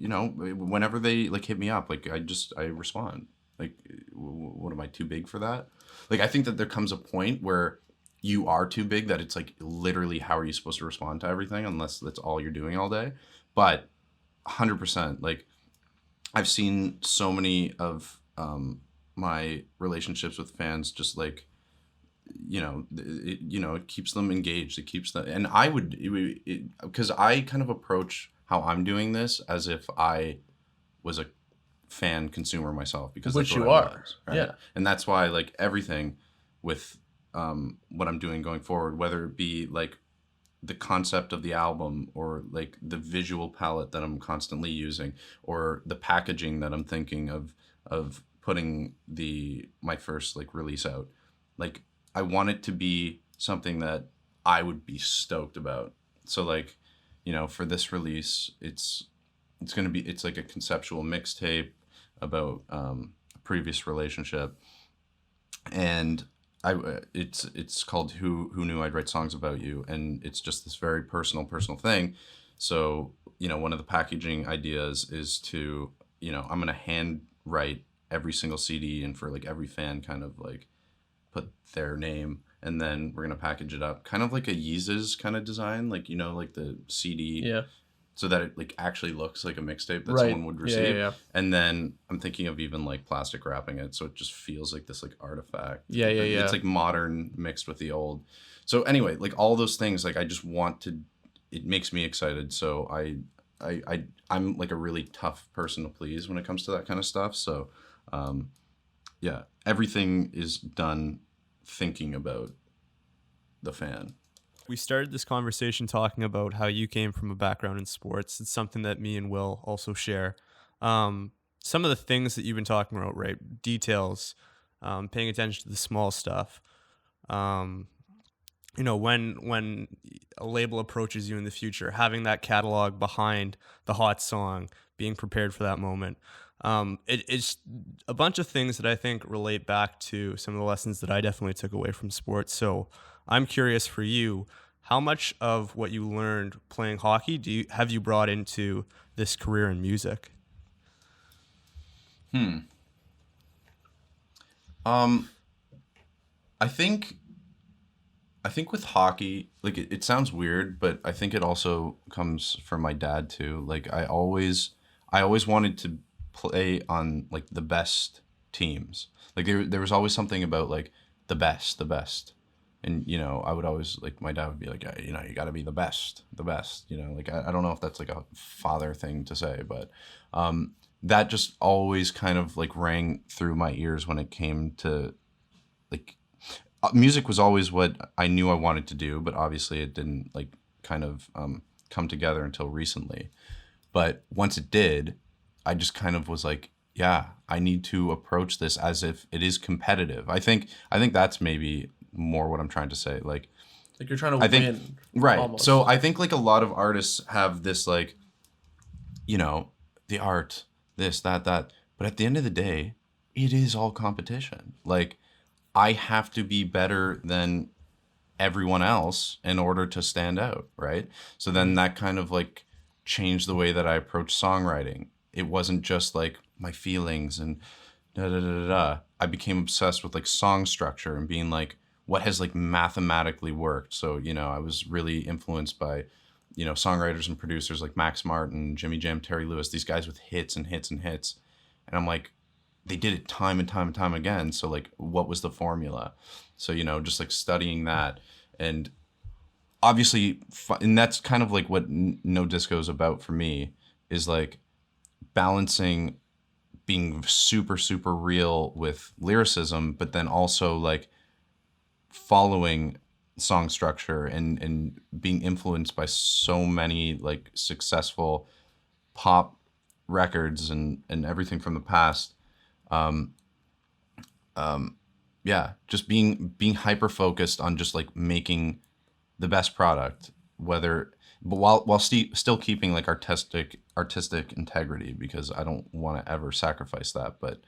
know, whenever they like hit me up, like, I respond. Like, what, am I too big for that? Like, I think that there comes a point where you are too big, that it's like, literally, how are you supposed to respond to everything unless that's all you're doing all day? But 100%, like, I've seen so many of my relationships with fans just, like, you know, it keeps them engaged. It keeps them, and I would, because I kind of approach how I'm doing this as if I was a fan consumer myself, because which that's what you I are, was, right? Yeah. And that's why, like, everything with what I'm doing going forward, whether it be like the concept of the album or like the visual palette that I'm constantly using or the packaging that I'm thinking of putting my first like release out, like, I want it to be something that I would be stoked about. So, like, you know, for this release, it's like a conceptual mixtape about a previous relationship, and it's called Who Knew I'd Write Songs About You, and it's just this very personal thing. So, one of the packaging ideas is to, I'm gonna hand write every single CD, and for like every fan kind of like put their name, and then we're gonna package it up kind of like a Yeezus kind of design, like like the CD, Yeah. so that it like actually looks like a mixtape that Right. someone would receive. Yeah. And then I'm thinking of even like plastic wrapping it so it just feels like this like artifact. Yeah. It's like modern mixed with the old. So anyway, like all those things, like I just want to, it makes me excited. So I'm like a really tough person to please when it comes to that kind of stuff. So yeah, everything is done thinking about the fan. We started this conversation talking about how you came from a background in sports. It's something that me and Will also share. Some of the things that you've been talking about, right? Details, paying attention to the small stuff. When a label approaches you in the future, having that catalog behind the hot song, being prepared for that moment. It's a bunch of things that I think relate back to some of the lessons that I definitely took away from sports. So I'm curious for you, how much of what you learned playing hockey have you brought into this career in music? I think with hockey, like it sounds weird, but I think it also comes from my dad too. Like I always wanted to play on like the best teams. Like there was always something about like the best. And, I would always, like, my dad would be like, you got to be the best, like, I don't know if that's like a father thing to say, but that just always kind of like rang through my ears when it came to like, music was always what I knew I wanted to do, but obviously it didn't like kind of come together until recently. But once it did, I just kind of was like, yeah, I need to approach this as if it is competitive. I think that's maybe more what I'm trying to say. Like you're trying to win. Right. Almost. So I think like a lot of artists have this like, the art, this, that. But at the end of the day, it is all competition. Like I have to be better than everyone else in order to stand out. Right. So then that kind of like changed the way that I approach songwriting. It wasn't just like my feelings and I became obsessed with like song structure and being like, what has like mathematically worked. So, I was really influenced by, songwriters and producers like Max Martin, Jimmy Jam, Terry Lewis, these guys with hits and hits and hits. And I'm like, they did it time and time and time again. So like, what was the formula? So, just like studying that. And obviously, and that's kind of like what No Disco is about for me, is like balancing being super, super real with lyricism, but then also like following song structure and being influenced by so many like successful pop records and everything from the past. Yeah, just being hyper focused on just like making the best product, but while still keeping like artistic integrity, because I don't want to ever sacrifice that. But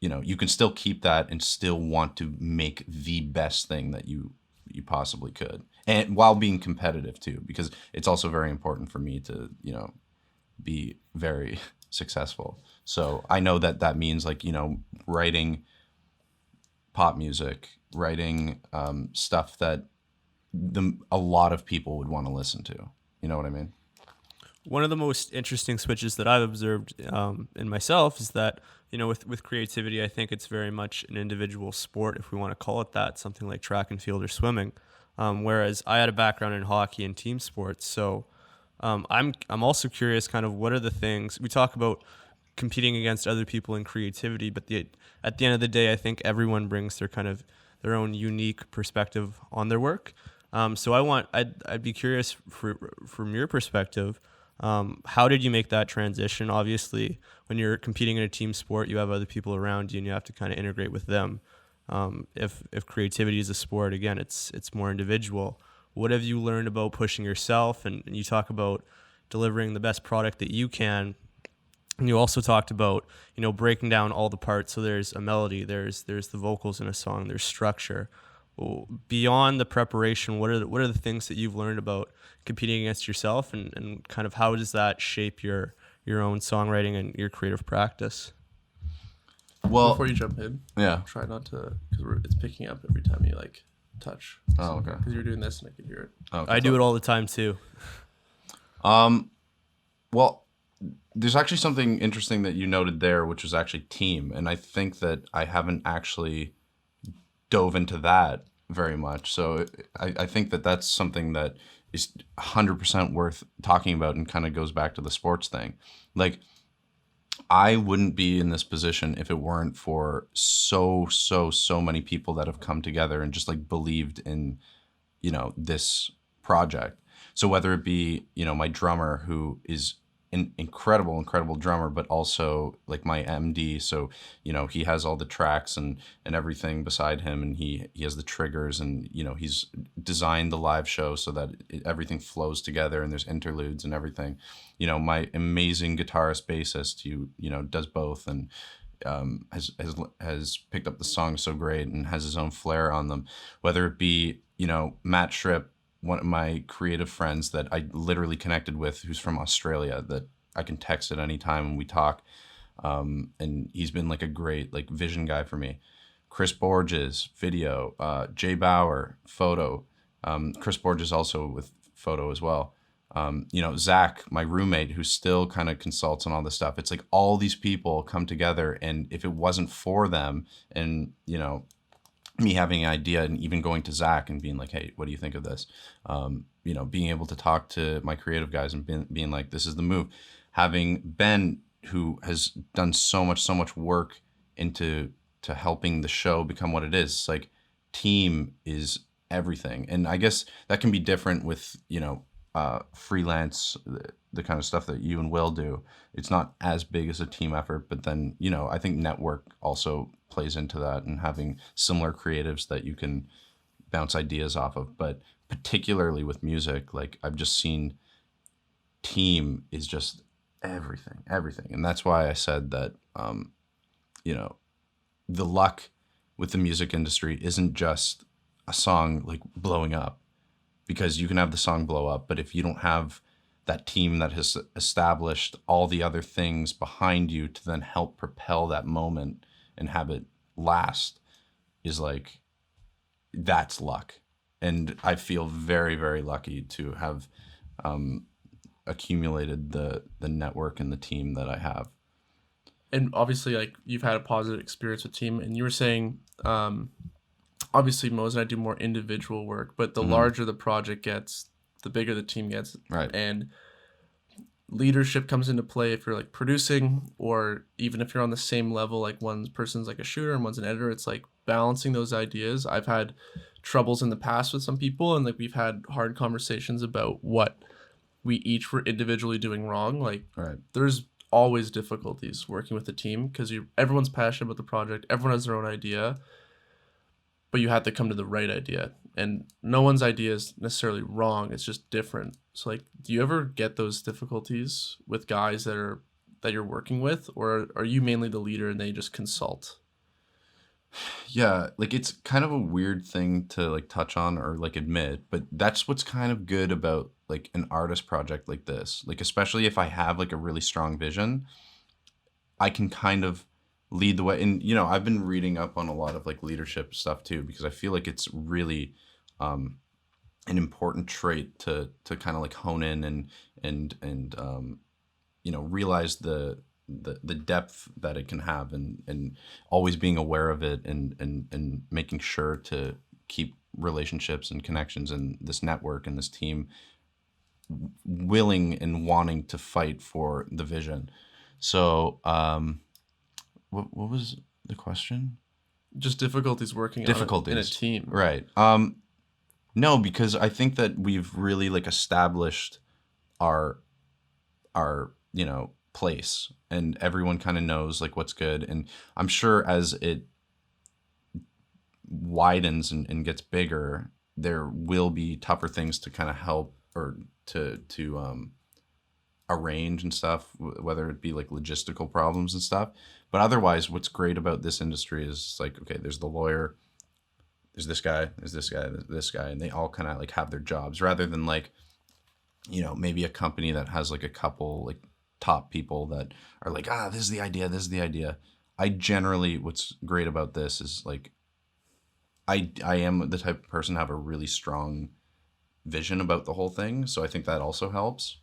you can still keep that and still want to make the best thing that you possibly could, and while being competitive too, because it's also very important for me to be very successful. So I know that means like writing pop music, writing stuff that a lot of people would want to listen to. You know what I mean? One of the most interesting switches that I've observed in myself is that, with creativity, I think it's very much an individual sport, if we want to call it that, something like track and field or swimming. Whereas I had a background in hockey and team sports. So I'm also curious kind of what are the things we talk about competing against other people in creativity, but at the end of the day, I think everyone brings their own unique perspective on their work. So I'd be curious from your perspective, how did you make that transition? Obviously, when you're competing in a team sport, you have other people around you and you have to kind of integrate with them. If creativity is a sport, again, it's more individual. What have you learned about pushing yourself? And you talk about delivering the best product that you can. And you also talked about, breaking down all the parts. So there's a melody, there's the vocals in a song, there's structure. Well, beyond the preparation, what are the things that you've learned about competing against yourself, and kind of how does that shape your own songwriting and your creative practice? Well, Before you jump in, yeah. try not to, because it's picking up every time you like touch. Oh, okay. Because you're doing this and I can hear it. Oh, I do it all the time too. Well, there's actually something interesting that you noted there, which was actually team. And I think that I haven't actually dove into that very much. So I think that that's something that is 100% worth talking about, and kind of goes back to the sports thing. Like, I wouldn't be in this position if it weren't for so many people that have come together and just like believed in, this project. So whether it be, my drummer, who is an incredible drummer, but also like my MD. So, he has all the tracks and everything beside him, and he has the triggers, and, he's designed the live show so that everything flows together and there's interludes and everything. My amazing guitarist, bassist, who, does both, and has picked up the songs so great and has his own flair on them. Whether it be, Matt Shripp, one of my creative friends that I literally connected with, who's from Australia, that I can text at any time and we talk. And he's been like a great like vision guy for me. Chris Borges, video, Jay Bauer, photo. Chris Borges also with photo as well. Zach, my roommate, who still kind of consults on all this stuff. It's like all these people come together, and if it wasn't for them, and, me having an idea and even going to Zach and being like, hey, what do you think of this? Being able to talk to my creative guys and being like, this is the move. Having Ben, who has done so much work into helping the show become what it is. It's like, team is everything. And I guess that can be different with, freelance, the kind of stuff that you and Will do. It's not as big as a team effort, but then, I think network also plays into that, and having similar creatives that you can bounce ideas off of. But particularly with music, like, I've just seen team is just everything. And that's why I said that, the luck with the music industry isn't just a song like blowing up, because you can have the song blow up, but if you don't have that team that has established all the other things behind you to then help propel that moment and have it last, is like, that's luck. And I feel very, very lucky to have accumulated the network and the team that I have. And obviously, like, you've had a positive experience with team, and you were saying, obviously Mose and I do more individual work, but the larger the project gets, the bigger the team gets. Right. And leadership comes into play if you're like producing, or even if you're on the same level, like one person's like a shooter and one's an editor. It's like balancing those ideas. I've had troubles in the past with some people, and like we've had hard conversations about what we each were individually doing wrong. Like, Right. There's always difficulties working with the team, because everyone's passionate about the project, everyone has their own idea, but you have to come to the right idea, and no one's idea is necessarily wrong, it's just different. So like, do you ever get those difficulties with guys that you're working with, or are you mainly the leader and they just consult? Yeah, like, it's kind of a weird thing to like touch on or like admit, but that's what's kind of good about like an artist project like this. Like, especially if I have like a really strong vision, I can kind of lead the way. And, I've been reading up on a lot of like leadership stuff too, because I feel like it's really an important trait to kind of like hone in and realize the depth that it can have, and always being aware of it, and making sure to keep relationships and connections and this network and this team willing and wanting to fight for the vision. So what was the question? Just difficulties working Difficulties in a team. Right. No, because I think that we've really like established our place, and everyone kind of knows like what's good. And I'm sure as it widens and gets bigger, there will be tougher things to kind of help, or to arrange and stuff, whether it be like logistical problems and stuff. But otherwise, what's great about this industry is like, okay, there's the lawyer, there's this guy, there's this guy, there's this guy, and they all kind of like have their jobs, rather than like, you know, maybe a company that has like a couple like top people that are like, this is the idea, this is the idea. I generally, what's great about this is like, I am the type of person to have a really strong vision about the whole thing. So I think that also helps.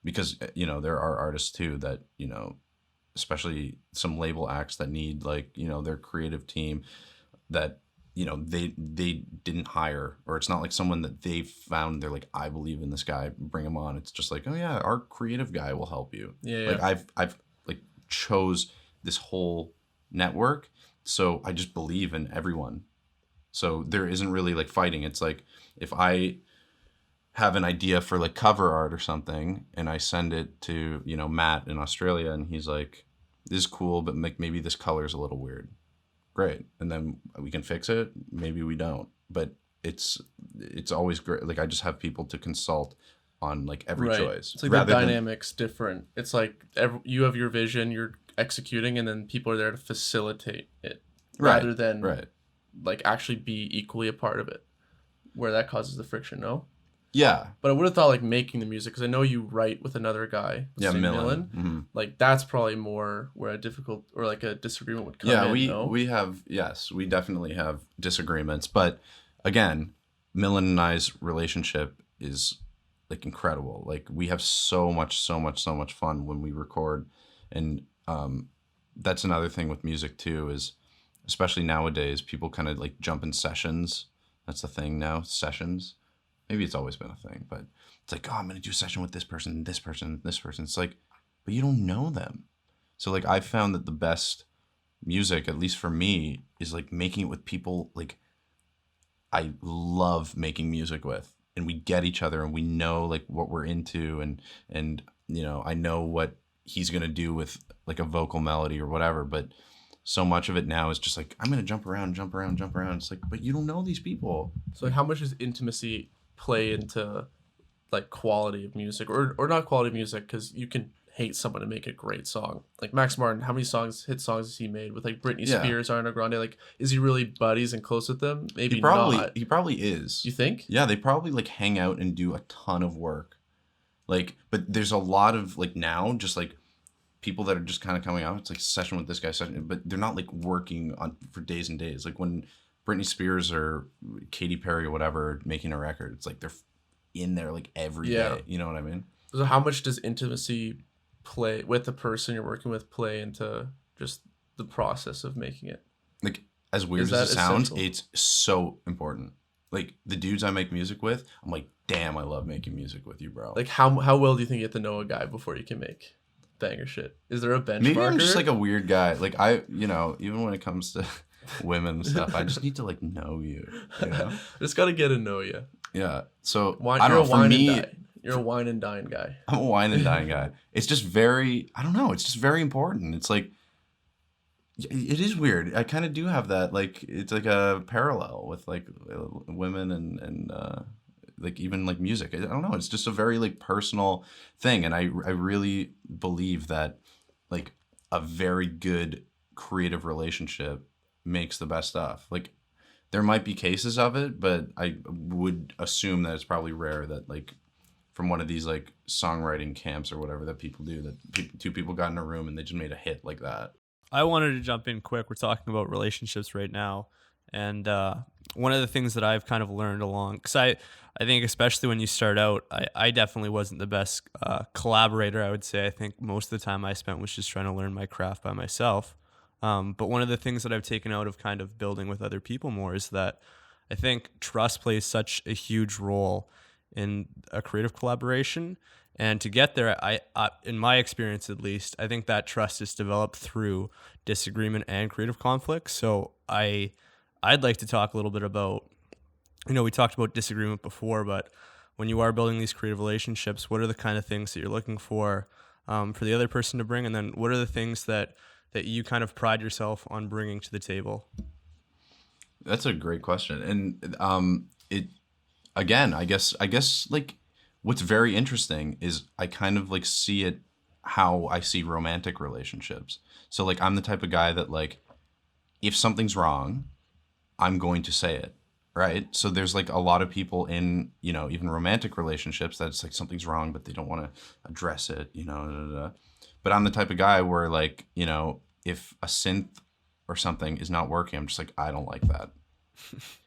Because, you know, there are artists too that, you know, especially some label acts that need like, you know, their creative team that, you know, they didn't hire, or it's not like someone that they found. They're like, I believe in this guy, bring him on. It's just like, oh yeah, our creative guy will help you. Yeah. Like I've like chose this whole network. So I just believe in everyone. So there isn't really like fighting. It's like if I have an idea for like cover art or something and I send it to, you know, Matt in Australia, and he's like, this is cool, but maybe this color is a little weird. Great. And then we can fix it. Maybe we don't. But it's always great. Like I just have people to consult on like every choice. It's like the dynamic's different. It's like you have your vision, you're executing, and then people are there to facilitate it rather than like actually be equally a part of it, where that causes the friction. No. Yeah. But I would have thought like making the music, because I know you write with another guy. Yeah, Millen. Mm-hmm. Like that's probably more where a difficult or like a disagreement would come in. Yeah, we definitely have disagreements, but again, Millen and I's relationship is like incredible. Like we have so much fun when we record, and that's another thing with music too, is especially nowadays people kind of like jump in sessions. That's the thing now, sessions. Maybe it's always been a thing, but it's like, oh, I'm going to do a session with this person, this person, this person. It's like, but you don't know them. So like I've found that the best music, at least for me, is like making it with people like I love making music with, and we get each other and we know like what we're into, and you know, I know what he's going to do with like a vocal melody or whatever, but so much of it now is just like, I'm going to jump around. It's like, but you don't know these people. So like, how much does intimacy play into like quality of music, or not quality of music, because you can hate someone and make a great song? Like Max Martin, how many hit songs has he made with like Britney Spears, Ariana Grande? Like, is he really buddies and close with them? Maybe he probably not. He probably is. You think? Yeah, they probably like hang out and do a ton of work. Like, but there's a lot of like now just like people that are just kind of coming out. It's like session with this guy, but they're not like working on for days and days. Like when Britney Spears or Katy Perry or whatever making a record, it's like they're in there like every day. You know what I mean? So how much does intimacy play with the person you're working with play into just the process of making it? Like as weird as it sounds, it's so important. Like the dudes I make music with, I'm like, damn, I love making music with you, bro. Like how well do you think you have to know a guy before you can make banger shit? Is there a benchmark? Maybe I'm just like a weird guy. Like I, you know, even when it comes to women and stuff, I just need to like know you. You know? Just gotta get to know you. Yeah. So I don't know. For me, you're a wine and dine guy. I'm a wine and dine guy. It's just very, I don't know. It's just very important. It's like, it is weird. I kind of do have that. Like, it's like a parallel with like women and like even like music. I don't know. It's just a very like personal thing. And I really believe that like a very good creative relationship makes the best stuff. Like there might be cases of it, but I would assume that it's probably rare that like from one of these like songwriting camps or whatever that people do, that two people got in a room and they just made a hit like that. I wanted to jump in quick. We're talking about relationships right now. And one of the things that I've kind of learned along, because I think especially when you start out, I definitely wasn't the best collaborator, I would say. I think most of the time I spent was just trying to learn my craft by myself. But one of the things that I've taken out of kind of building with other people more is that I think trust plays such a huge role in a creative collaboration. And to get there, I in my experience at least, I think that trust is developed through disagreement and creative conflict. So I'd like to talk a little bit about, we talked about disagreement before, but when you are building these creative relationships, what are the kind of things that you're looking for the other person to bring? And then what are the things that you kind of pride yourself on bringing to the table? That's a great question. And it, again, I guess like what's very interesting is I kind of like see it how I see romantic relationships. So like I'm the type of guy that like if something's wrong, I'm going to say it, right? So there's like a lot of people in, you know, even romantic relationships that's like something's wrong, but they don't want to address it, you know. Da, da, da. But I'm the type of guy where like, you know, if a synth or something is not working, I'm just like, I don't like that.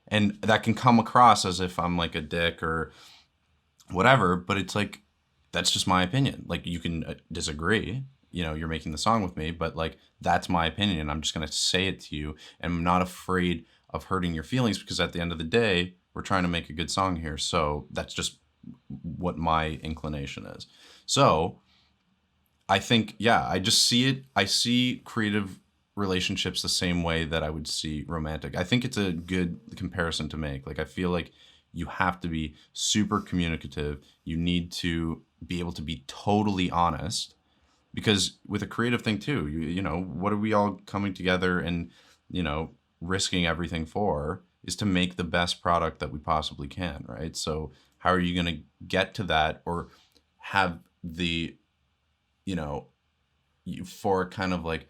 And that can come across as if I'm like a dick or whatever, but it's like, that's just my opinion. Like you can disagree, you know, you're making the song with me, but like, that's my opinion. I'm just going to say it to you. And I'm not afraid of hurting your feelings because at the end of the day, we're trying to make a good song here. So that's just what my inclination is. So I think, yeah, I just see it. I see creative relationships the same way that I would see romantic. I think it's a good comparison to make. Like, I feel like you have to be super communicative. You need to be able to be totally honest because with a creative thing too, you know, what are we all coming together and, you know, risking everything for is to make the best product that we possibly can, right? So how are you going to get to that or have the, you know, euphoric kind of like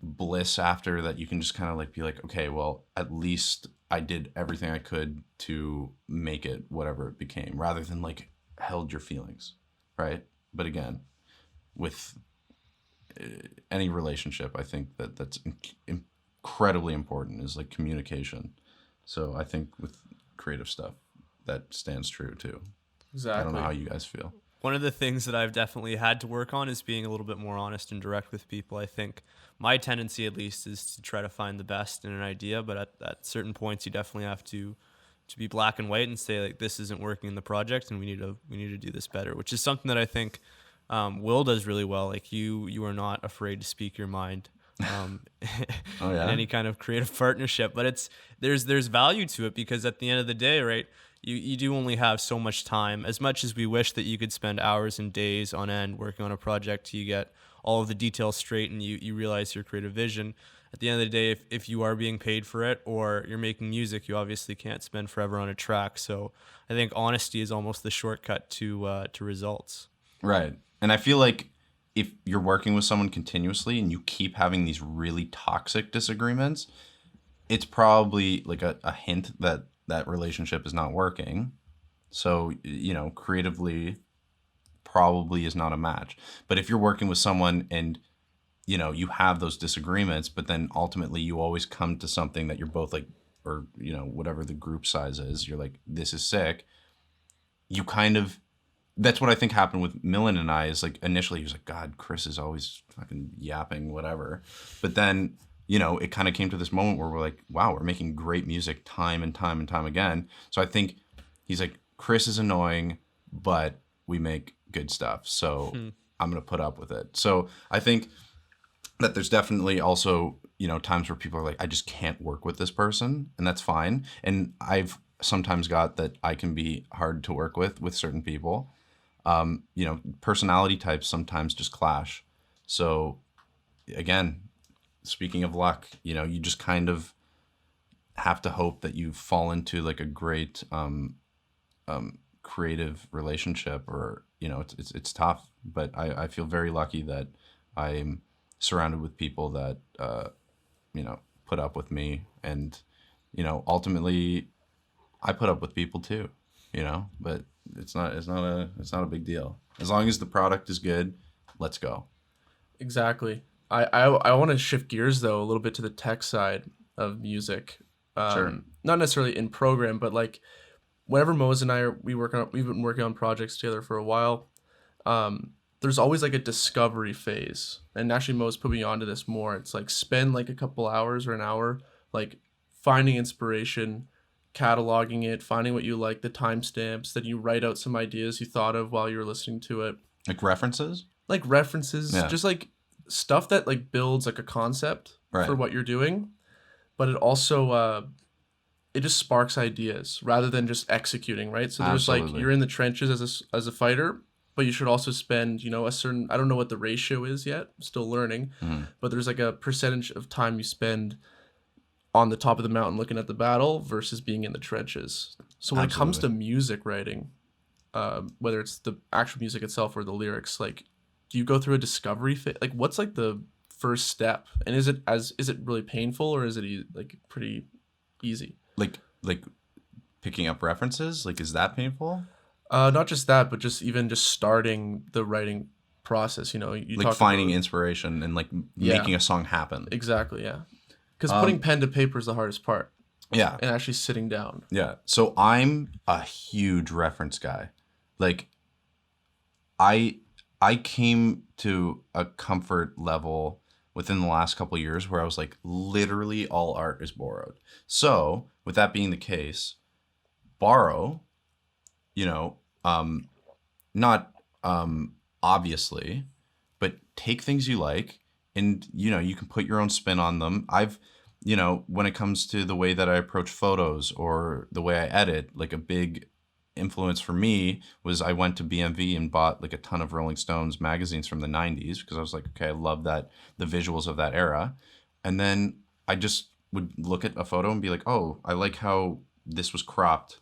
bliss after that you can just kind of like be like, okay, well, at least I did everything I could to make it whatever it became rather than like held your feelings, right? But again, with any relationship, I think that that's incredibly important is like communication. So I think with creative stuff, that stands true too. Exactly. I don't know how you guys feel. One of the things that I've definitely had to work on is being a little bit more honest and direct with people. I think my tendency, at least, is to try to find the best in an idea, but at certain points, you definitely have to be black and white and say like this isn't working in the project, and we need to do this better. Which is something that I think Will does really well. Like you are not afraid to speak your mind. Oh, yeah? In any kind of creative partnership, but there's value to it because at the end of the day, right? You do only have so much time. As much as we wish that you could spend hours and days on end working on a project, you get all of the details straight and you realize your creative vision. At the end of the day, if you are being paid for it or you're making music, you obviously can't spend forever on a track. So I think honesty is almost the shortcut to results. Right. And I feel like if you're working with someone continuously and you keep having these really toxic disagreements, it's probably like a hint that that relationship is not working. So, you know, creatively probably is not a match. But if you're working with someone and, you know, you have those disagreements, but then ultimately you always come to something that you're both like, or, you know, whatever the group size is, you're like, this is sick. You kind of, that's what I think happened with Millen and I is like, initially he was like, God, Chris is always fucking yapping, whatever. But then, you know, it kind of came to this moment where we're like, wow, we're making great music time and time and time again. So I think he's like, Chris is annoying, but we make good stuff. So I'm going to put up with it. So I think that there's definitely also, you know, times where people are like, I just can't work with this person, and that's fine. And I've sometimes got that I can be hard to work with certain people. You know, personality types sometimes just clash. So again, speaking of luck, you know, you just kind of have to hope that you fall into like a great creative relationship, or, you know, it's tough, but I feel very lucky that I'm surrounded with people that, you know, put up with me, and, you know, ultimately I put up with people too, you know, but it's not a big deal. As long as the product is good, let's go. Exactly. I want to shift gears though a little bit to the tech side of music. Sure. Not necessarily in program, but like whenever Mose and we've been working on projects together for a while. There's always like a discovery phase, and actually Mose put me onto this more. It's like spend like a couple hours or an hour like finding inspiration, cataloging it, finding what you like, the timestamps, then you write out some ideas you thought of while you were listening to it. Like references? Like references, Yeah. just like stuff that like builds like a concept Right. for what you're doing, but it also it just sparks ideas rather than just executing, right? So there's like Absolutely. you're in the trenches as a fighter, but you should also spend, you know, a certain, I don't know what the ratio is yet, I'm still learning, but there's like a percentage of time you spend on the top of the mountain looking at the battle versus being in the trenches. So when it comes to music writing, whether it's the actual music itself or the lyrics, like, do you go through a discovery phase? Like, what's like the first step, and is it really painful, or is it like pretty easy? Like picking up references, like, is that painful? Not just that, but just starting the writing process. You know, you Like talk finding about, inspiration and like Yeah. making a song happen. exactly, yeah, because putting pen to paper is the hardest part, Yeah. and actually sitting down. Yeah. So I'm a huge reference guy. Like I came to a comfort level within the last couple of years where I was like, literally all art is borrowed. So with that being the case, borrow, you know, not obviously, but take things you like, and you can put your own spin on them. When it comes to the way that I approach photos or the way I edit, like a big influence for me was I went to BMV and bought like a ton of Rolling Stones magazines from the 90s because I was like, okay, I love the visuals of that era. And then I just would look at a photo and be like, oh, I like how this was cropped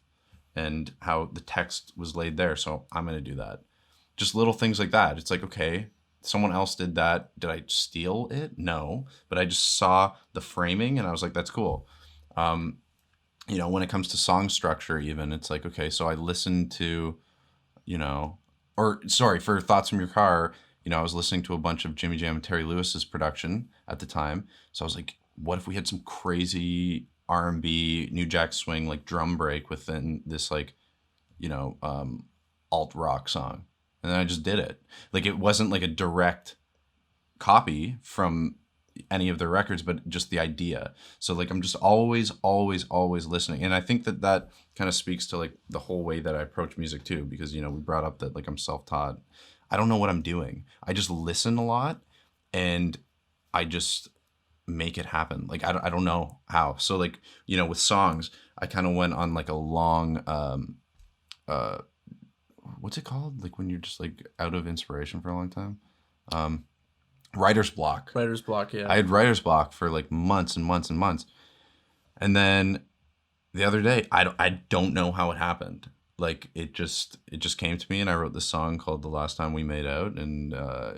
and how the text was laid there, so I'm going to do that. Just little things like that. It's like, okay, someone else did that. Did I steal it? No. But I just saw the framing and I was like, that's cool. When it comes to song structure, even, it's like, okay, so I listened to, for Thoughts from Your Car, I was listening to a bunch of Jimmy Jam and Terry Lewis's production at the time. So I was like, what if we had some crazy R&B, New Jack Swing, like drum break within this, like, alt rock song? And then I just did it. Like, it wasn't like a direct copy from any of their records, but just the idea. So like, I'm just always listening. And I think that kind of speaks to like the whole way that I approach music too, because, we brought up that like I'm self-taught. I don't know what I'm doing. I just listen a lot and I just make it happen. Like, I don't know how. So like, with songs, I kind of went on like a long, what's it called? Like when you're just like out of inspiration for a long time? Writer's block. Writer's block, yeah. I had writer's block for like months and months and months. And then the other day, I don't know how it happened. Like it just came to me, and I wrote this song called The Last Time We Made Out, and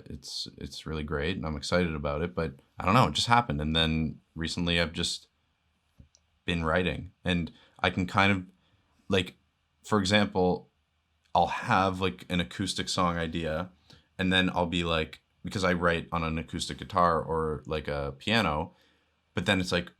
it's really great and I'm excited about it, but I don't know, it just happened. And then recently I've just been writing, and I can kind of like, for example, I'll have like an acoustic song idea, and then I'll be like, because I write on an acoustic guitar or like a piano, but then it's like,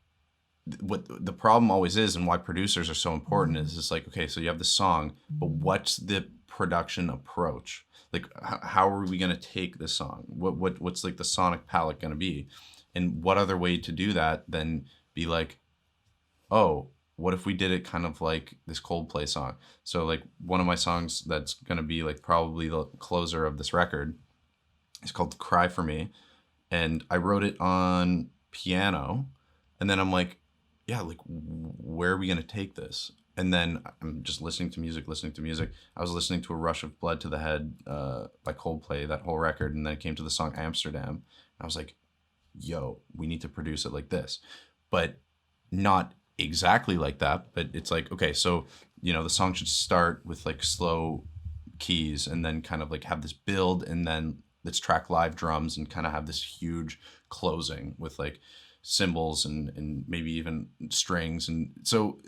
what the problem always is, and why producers are so important, is it's like, okay, so you have the song, but what's the production approach? Like, how are we going to take this song? What's like the sonic palette going to be? And what other way to do that than be like, oh, what if we did it kind of like this Coldplay song? So like one of my songs that's going to be like probably the closer of this record is called Cry For Me. And I wrote it on piano. And then I'm like, yeah, like, where are we going to take this? And then I'm just listening to music. I was listening to A Rush of Blood to the Head by Coldplay, that whole record. And then it came to the song Amsterdam. And I was like, yo, we need to produce it like this. But not exactly like that. But it's like, okay, so, the song should start with like slow keys and then kind of like have this build, and then let's track live drums and kind of have this huge closing with like cymbals and maybe even strings. And so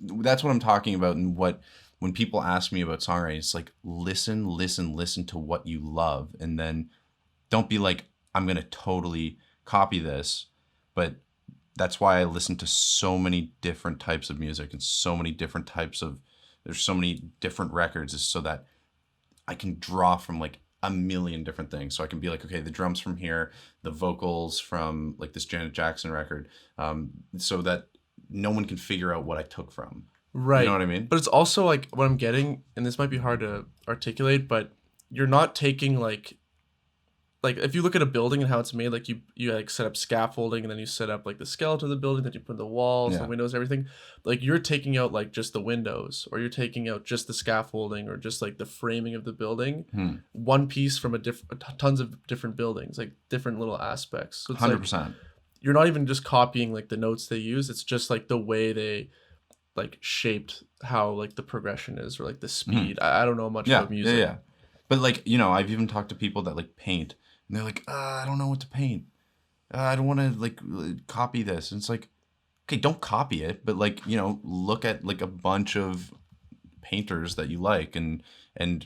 that's what I'm talking about. And when people ask me about songwriting, it's like, listen to what you love. And then don't be like, I'm going to totally copy this. But that's why I listen to so many different types of music and there's so many different records, is so that I can draw from like a million different things. So I can be like, okay, the drums from here, the vocals from like this Janet Jackson record, so that no one can figure out what I took from. Right. You know what I mean? But it's also like, what I'm getting, and this might be hard to articulate, but you're not taking like if you look at a building and how it's made, like you like set up scaffolding, and then you set up like the skeleton of the building, then you put the walls, the windows, everything. Like you're taking out like just the windows, or you're taking out just the scaffolding, or just like the framing of the building, one piece from tons of different buildings, like different little aspects. So it's 100%. Like, you're not even just copying like the notes they use. It's just like the way they like shaped how like the progression is or like the speed. I don't know much Yeah, about music. yeah. But like, you know, I've even talked to people that like paint, and they're like, I don't know what to paint. I don't want to like copy this. And it's like, okay, don't copy it, but like, you know, look at like a bunch of painters that you like, and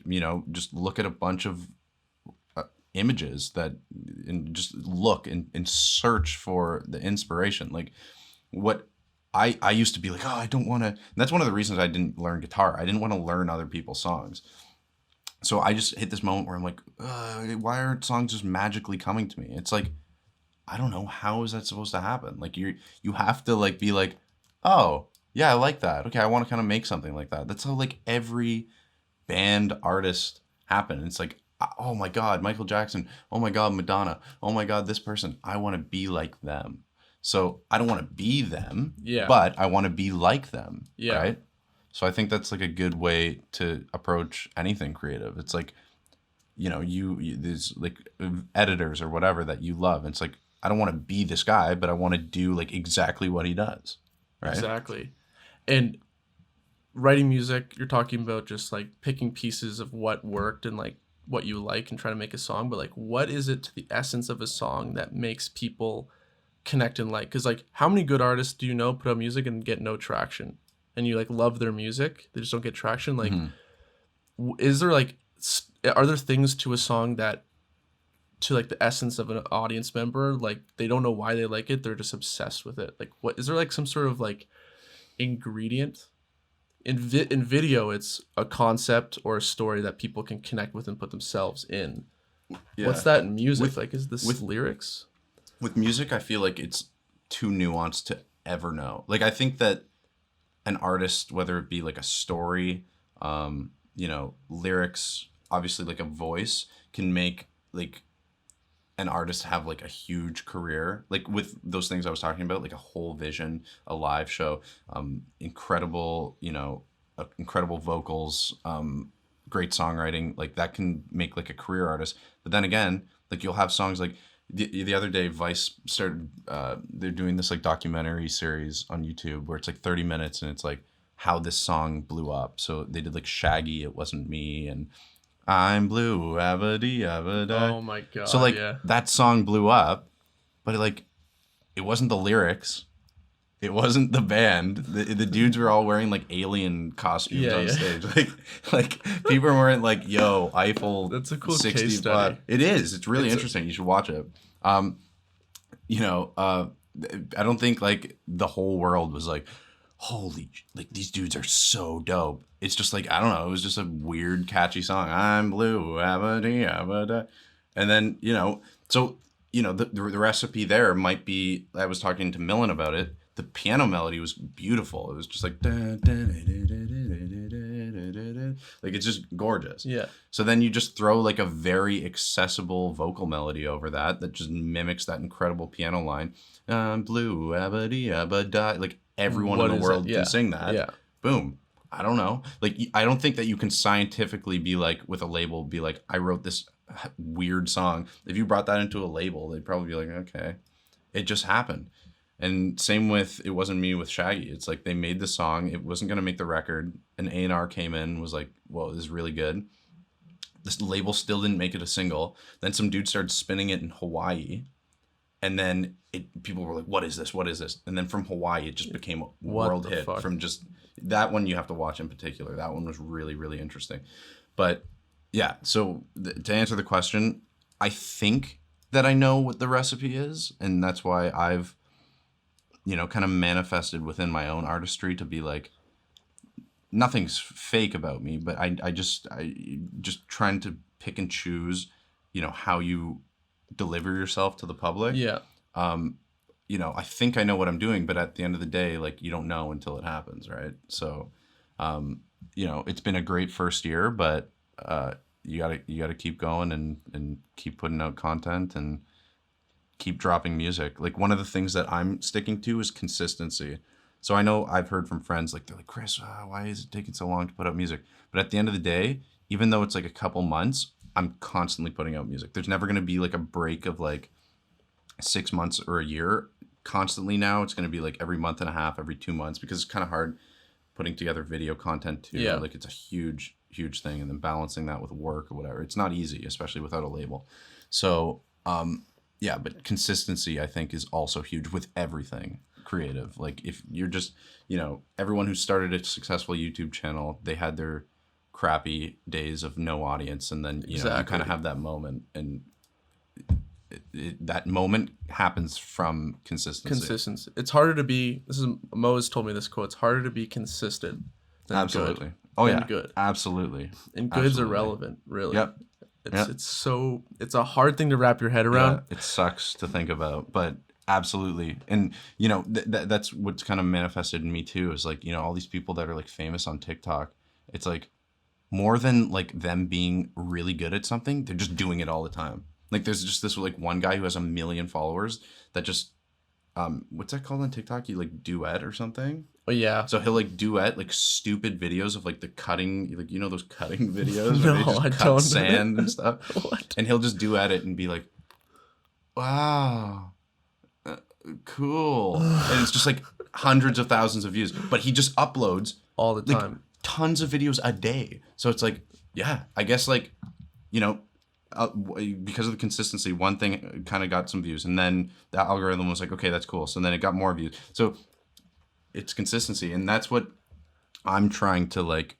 you know, just look at a bunch of images that, and just look and search for the inspiration. Like what I used to be like, I don't want to. And that's one of the reasons I didn't learn guitar. I didn't want to learn other people's songs. So I just hit this moment where I'm like, why aren't songs just magically coming to me? It's like, I don't know, how is that supposed to happen? Like you have to like be like, oh yeah, I like that. Okay, I want to kind of make something like that. That's how like every band artist happen. It's like, oh my God, Michael Jackson. Oh my God, Madonna. Oh my God, this person. I want to be like them. So I don't want to be them, but I want to be like them. Yeah. Right. So I think that's like a good way to approach anything creative. It's like, you know, there's like editors or whatever that you love. And it's like, I don't want to be this guy, but I want to do like exactly what he does. Right. Exactly. And writing music, you're talking about just like picking pieces of what worked and like what you like and trying to make a song. But like, what is it to the essence of a song that makes people connect and like? Because like, how many good artists do you know put out music and get no traction? And you like love their music, they just don't get traction. Like, is there like, are there things to a song that, to like the essence of an audience member, like they don't know why they like it, they're just obsessed with it? Like, what is there like some sort of like ingredient? In video, it's a concept or a story that people can connect with and put themselves in. Yeah. What's that in music? Like, is this with lyrics? With music, I feel like it's too nuanced to ever know. Like, I think that an artist, whether it be like a story, you know, lyrics, obviously like a voice, can make like an artist have like a huge career. Like with those things I was talking about, like a whole vision, a live show, incredible, you know, incredible vocals, great songwriting, like that can make like a career artist. But then again, like you'll have songs like the other day Vice started, they're doing this like documentary series on YouTube where it's like 30 minutes and it's like how this song blew up. So they did like Shaggy, It Wasn't Me, and I'm blue, abadi, abada. Oh my God. So like that song blew up, but it wasn't the lyrics. It wasn't the band. The dudes were all wearing like alien costumes on stage. Like people were wearing like, yo, Eiffel. That's a cool case study. It is. It's really interesting. You should watch it. You know, I don't think like the whole world was like, holy, like these dudes are so dope. It's just like, I don't know, it was just a weird catchy song. I'm blue, abadi, abada. And then, you know, so, you know, the recipe there might be, I was talking to Millen about it, the piano melody was beautiful. It was just like, like it's just gorgeous. Yeah. So then you just throw like a very accessible vocal melody over that just mimics that incredible piano line. I'm blue, abadi, abada. Like everyone in the world can sing that. Yeah. Boom. I don't know. Like, I don't think that you can scientifically be like, with a label, be like, I wrote this weird song. If you brought that into a label, they'd probably be like, okay, it just happened. And same with It Wasn't Me with Shaggy. It's like they made the song. It wasn't going to make the record. An A&R came in and was like, whoa, this is really good. This label still didn't make it a single. Then some dude started spinning it in Hawaii. And then people were like, what is this? What is this? And then from Hawaii, it just became a world hit. Fuck? From just that one you have to watch in particular. That one was really, really interesting. But yeah, so to answer the question, I think that I know what the recipe is. And that's why I've, you know, kind of manifested within my own artistry to be like, nothing's fake about me, but I just trying to pick and choose, you know, how you deliver yourself to the public. Yeah. You know, I think I know what I'm doing, but at the end of the day, like you don't know until it happens, right? So, you know, it's been a great first year, but you gotta keep going and keep putting out content and keep dropping music. Like one of the things that I'm sticking to is consistency. So I know I've heard from friends like, they're like, Chris, why is it taking so long to put out music? But at the end of the day, even though it's like a couple months, I'm constantly putting out music. There's never going to be like a break of like 6 months or a year. Constantly now, it's going to be like every month and a half, every 2 months, because it's kind of hard putting together video content too. Yeah. Like it's a huge thing, and then balancing that with work or whatever. It's not easy, especially without a label. So yeah, but consistency I think is also huge with everything creative. Like if you're just, everyone who started a successful YouTube channel, they had their crappy days of no audience, and then you kind of have that moment, and that moment happens from consistency. It's harder to be. Mose told me this quote. It's harder to be consistent than Absolutely. good. Oh than yeah. good. Absolutely. And good's irrelevant, really. Yep. It's a hard thing to wrap your head around. Yeah, it sucks to think about, but absolutely. And that's what's kind of manifested in me too, is like, all these people that are like famous on TikTok, it's like more than like them being really good at something, they're just doing it all the time. Like there's just this like one guy who has 1 million followers that just what's that called on TikTok? You like duet or something? Oh yeah. So he'll like duet like stupid videos of like the cutting, like those cutting videos No, where they just I cut don't. sand and stuff. What? And he'll just duet it and be like, wow, cool. And it's just like hundreds of thousands of views, but he just uploads All the like time. tons of videos a day. So it's like, yeah, I guess like, because of the consistency, one thing kind of got some views, and then the algorithm was like, okay, that's cool. So then it got more views. So it's consistency, and that's what I'm trying to like,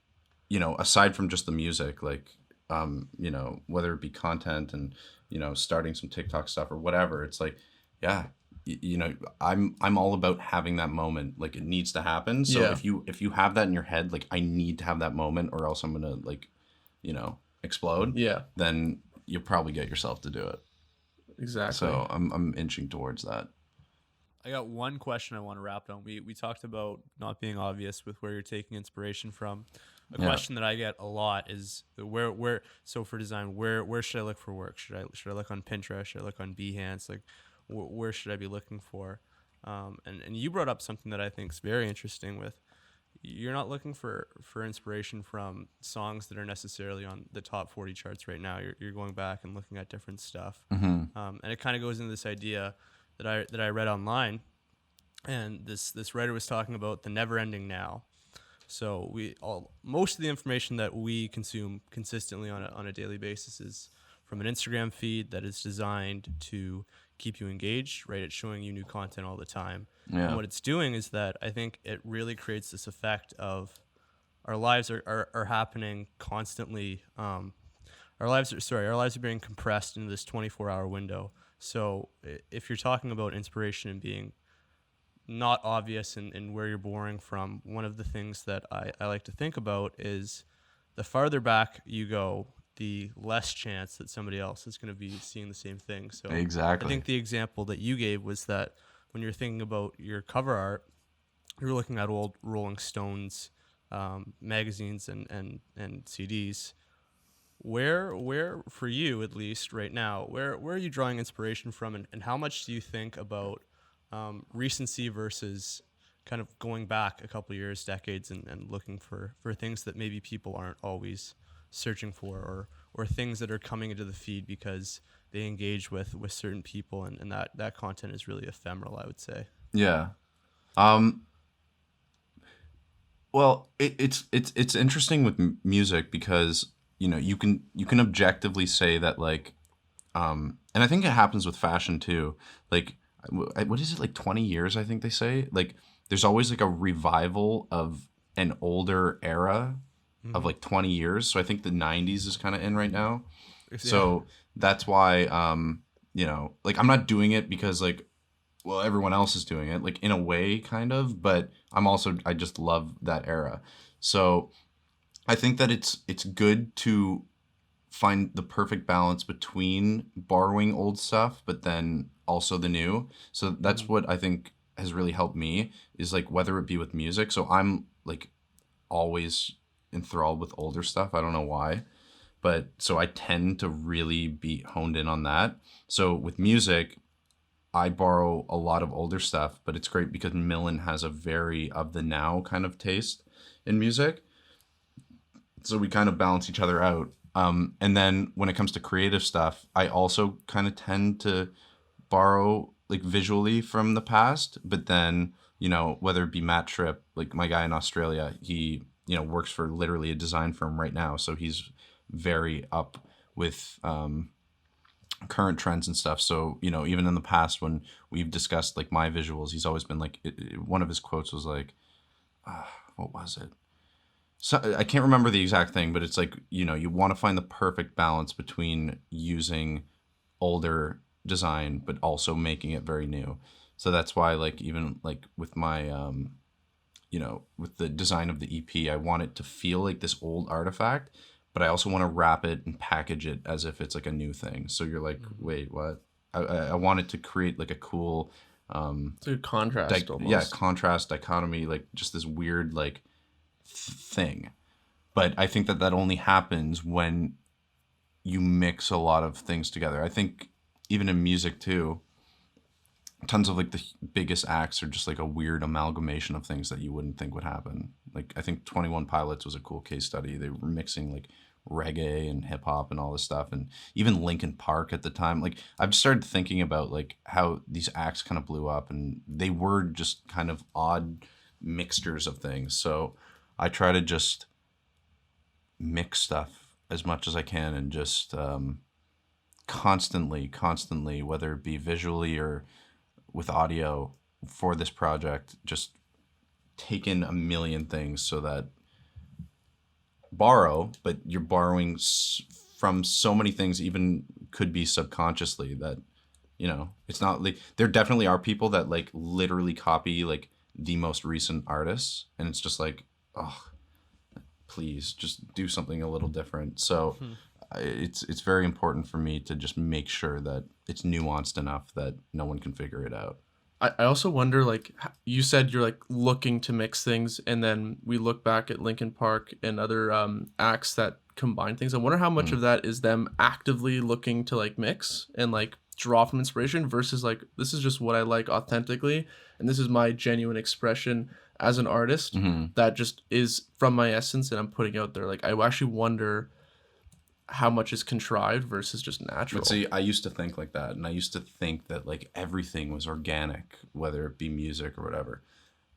aside from just the music, like, whether it be content and starting some TikTok stuff or whatever. It's like, yeah, I'm all about having that moment. Like it needs to happen. So Yeah. if you have that in your head, like I need to have that moment, or else I'm gonna like, explode. Yeah. Then you'll probably get yourself to do it. Exactly. So I'm inching towards that. I got one question I want to wrap on. We talked about not being obvious with where you're taking inspiration from. A question that I get a lot is where so for design, where should I look for work? Should I look on Pinterest? Should I look on Behance? Like where should I be looking for? And you brought up something that I think is very interesting with you're not looking for inspiration from songs that are necessarily on the top 40 charts right now. You're going back and looking at different stuff. Mm-hmm. And it kind of goes into this idea that I read online, and this writer was talking about the never ending now. So most of the information that we consume consistently on a daily basis is from an Instagram feed that is designed to keep you engaged, right? It's showing you new content all the time. Yeah. And what it's doing is that I think it really creates this effect of our lives are happening constantly. Our lives are being compressed into this 24-hour window. So if you're talking about inspiration and being not obvious and where you're borrowing from, one of the things that I like to think about is the farther back you go, the less chance that somebody else is going to be seeing the same thing. So Exactly. I think the example that you gave was that when you're thinking about your cover art, you're looking at old Rolling Stones magazines and CDs. Where for you at least right now, where are you drawing inspiration from, and how much do you think about recency versus kind of going back a couple years, decades, and looking for things that maybe people aren't always searching for, or things that are coming into the feed because they engage with certain people, and that content is really ephemeral, I would say. Yeah. Well, it's interesting with music because you can objectively say that like, and I think it happens with fashion too. Like, what is it, like 20 years? I think they say like there's always like a revival of an older era of like 20 years. So I think the 90s is kind of in right now. Yeah. So that's why like I'm not doing it because like, well, everyone else is doing it, like in a way kind of, but I just love that era. So I think that it's good to find the perfect balance between borrowing old stuff but then also the new. So that's what I think has really helped me, is like whether it be with music. So I'm like always enthralled with older stuff. I don't know why, but so I tend to really be honed in on that. So with music, I borrow a lot of older stuff, but it's great because Millen has a very of the now kind of taste in music. So we kind of balance each other out. And then when it comes to creative stuff, I also kind of tend to borrow like visually from the past, but then you know, whether it be Matt Tripp, like my guy in Australia, he, you know, works for literally a design firm right now. So he's very up with current trends and stuff. So, you know, even in the past when we've discussed like my visuals, he's always been like, one of his quotes was like, what was it? So I can't remember the exact thing, but it's like, you know, you want to find the perfect balance between using older design, but also making it very new. So that's why, like, even like with my, you know, with the design of the EP, I want it to feel like this old artifact, but I also want to wrap it and package it as if it's like a new thing. So you're like, wait, what? I want it to create like a cool, it's a contrast almost. Yeah, contrast, dichotomy, like just this weird like thing. But I think that only happens when you mix a lot of things together. I think even in music too, tons of like the biggest acts are just like a weird amalgamation of things that you wouldn't think would happen. Like I think 21 Pilots was a cool case study. They were mixing like reggae and hip hop and all this stuff, and even Linkin Park at the time. Like I've started thinking about like how these acts kind of blew up, and they were just kind of odd mixtures of things. So I try to just mix stuff as much as I can, and just constantly, whether it be visually or with audio for this project, just take in a million things so that borrow, but you're borrowing from so many things, even could be subconsciously, that, you know, it's not like, there definitely are people that like literally copy like the most recent artists, and it's just like, oh, please just do something a little different. So it's very important for me to just make sure that it's nuanced enough that no one can figure it out. I also wonder, like, you said you're like looking to mix things, and then we look back at Linkin Park and other acts that combine things. I wonder how much of that is them actively looking to like mix and like draw from inspiration versus like, this is just what I like authentically, and this is my genuine expression as an artist that just is from my essence and I'm putting out there. Like I actually wonder how much is contrived versus just natural. But see, I used to think like that, and I used to think that like everything was organic, whether it be music or whatever.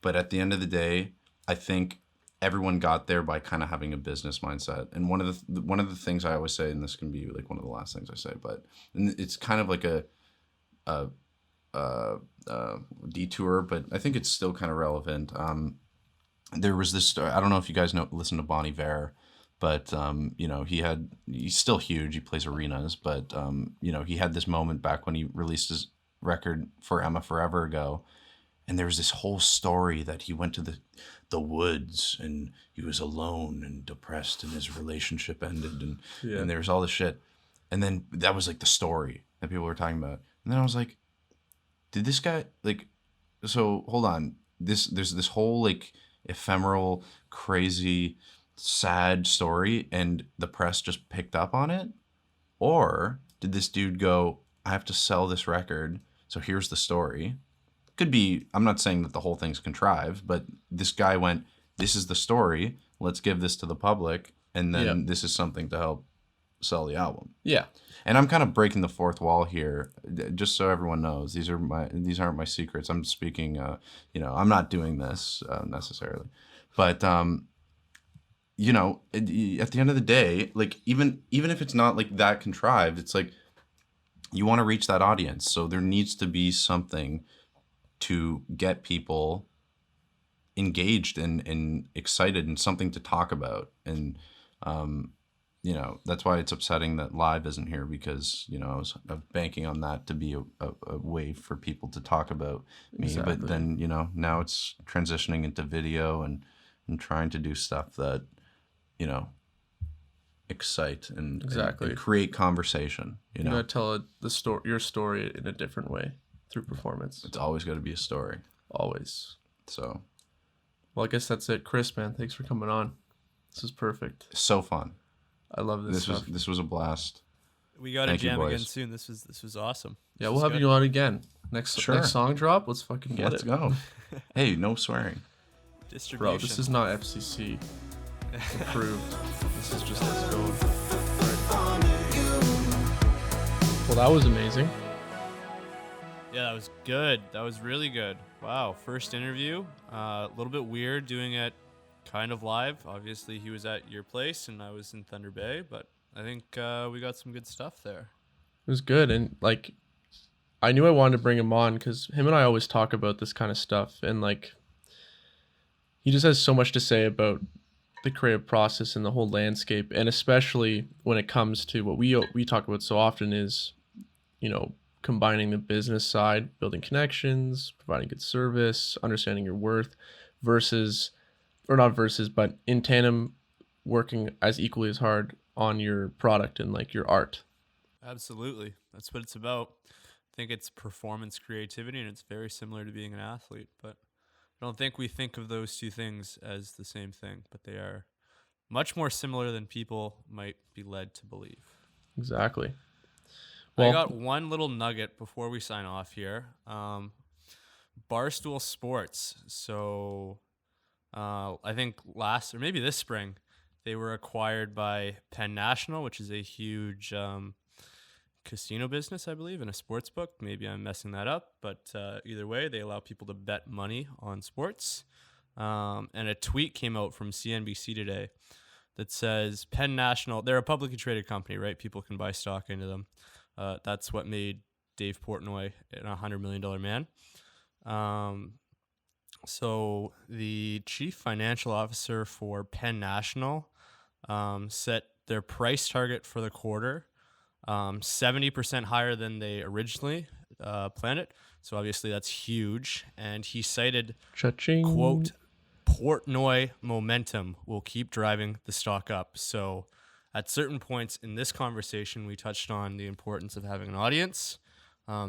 But at the end of the day, I think everyone got there by kind of having a business mindset. And one of the things I always say, and this can be like one of the last things I say, but it's kind of like a detour, but I think it's still kind of relevant. There was this story, I don't know if you guys listen to Bon Iver, but you know, he's still huge. He plays arenas, but you know, he had this moment back when he released his record for Emma forever ago, and there was this whole story that he went to the woods and he was alone and depressed and his relationship ended, and there was all this shit, and then that was like the story that people were talking about, and then I was like, did this guy like? So hold on, there's this whole like ephemeral, crazy, sad story, and the press just picked up on it? Or did this dude go, I have to sell this record, so here's the story? Could be, I'm not saying that the whole thing's contrived, but this guy went, this is the story, let's give this to the public, and then this is something to help sell the album. Yeah. And I'm kind of breaking the fourth wall here, just so everyone knows. These aren't my secrets. I'm speaking, you know, I'm not doing this necessarily. But you know, at the end of the day, like even if it's not like that contrived, it's like you want to reach that audience. So there needs to be something to get people engaged and excited and something to talk about. And you know, that's why it's upsetting that live isn't here, because, you know, I was banking on that to be a way for people to talk about me. Exactly. But then, you know, now it's transitioning into video and trying to do stuff that, you know, excite and create conversation. You know, gotta tell your story in a different way through performance. It's always got to be a story. Always. So, well, I guess that's it, Chris. Man, thanks for coming on. This is perfect. So fun. I love this stuff. This was a blast. We got to jam again soon. This was awesome. Yeah, we'll have you on again. Next song drop. Let's fucking get it. Let's go. Hey, no swearing. Distribution. Bro, this is not FCC approved. This is just let's go. Right. Well, that was amazing. Yeah, that was good. That was really good. Wow, first interview. A little bit weird doing it kind of live. Obviously, he was at your place and I was in Thunder Bay, but I think we got some good stuff there. It was good, and like I knew I wanted to bring him on because him and I always talk about this kind of stuff, and like he just has so much to say about the creative process and the whole landscape, and especially when it comes to what we talk about so often is, combining the business side, building connections, providing good service, understanding your worth, versus, or not versus, but in tandem, working as equally as hard on your product and like your art. Absolutely. That's what it's about. I think it's performance creativity, and it's very similar to being an athlete, but I don't think we think of those two things as the same thing, but they are much more similar than people might be led to believe. Exactly. I got one little nugget before we sign off here. Barstool Sports. So I think last, or maybe this spring, they were acquired by Penn National, which is a huge casino business, I believe, and a sports book. Maybe I'm messing that up, but either way, they allow people to bet money on sports. And a tweet came out from CNBC today that says Penn National, they're a publicly traded company, right? People can buy stock into them. That's what made Dave Portnoy a $100 million man. So the chief financial officer for Penn National set their price target for the quarter 70% higher than they originally planned it. So obviously that's huge. And he cited, Cha-ching. quote, Portnoy momentum will keep driving the stock up. So at certain points in this conversation, we touched on the importance of having an audience.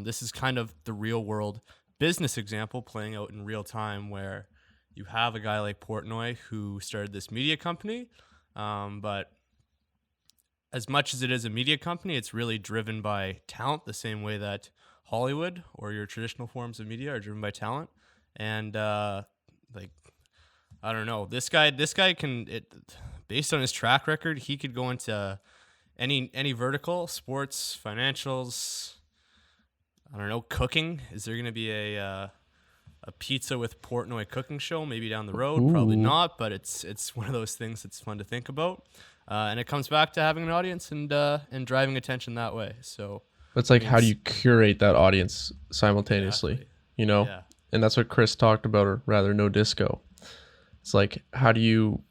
This is kind of the real world business example playing out in real time, where you have a guy like Portnoy who started this media company, but as much as it is a media company, it's really driven by talent, the same way that Hollywood or your traditional forms of media are driven by talent. And I don't know, this guy can, based on his track record, he could go into any vertical, sports, financials, I don't know, cooking. Is there going to be a pizza with Portnoy cooking show maybe down the road? Ooh. Probably not, but it's one of those things that's fun to think about. And it comes back to having an audience and driving attention that way. So it's like, how do you curate that audience simultaneously? Exactly. Yeah. And that's what Chris talked about, or rather nodisco. It's like, how do you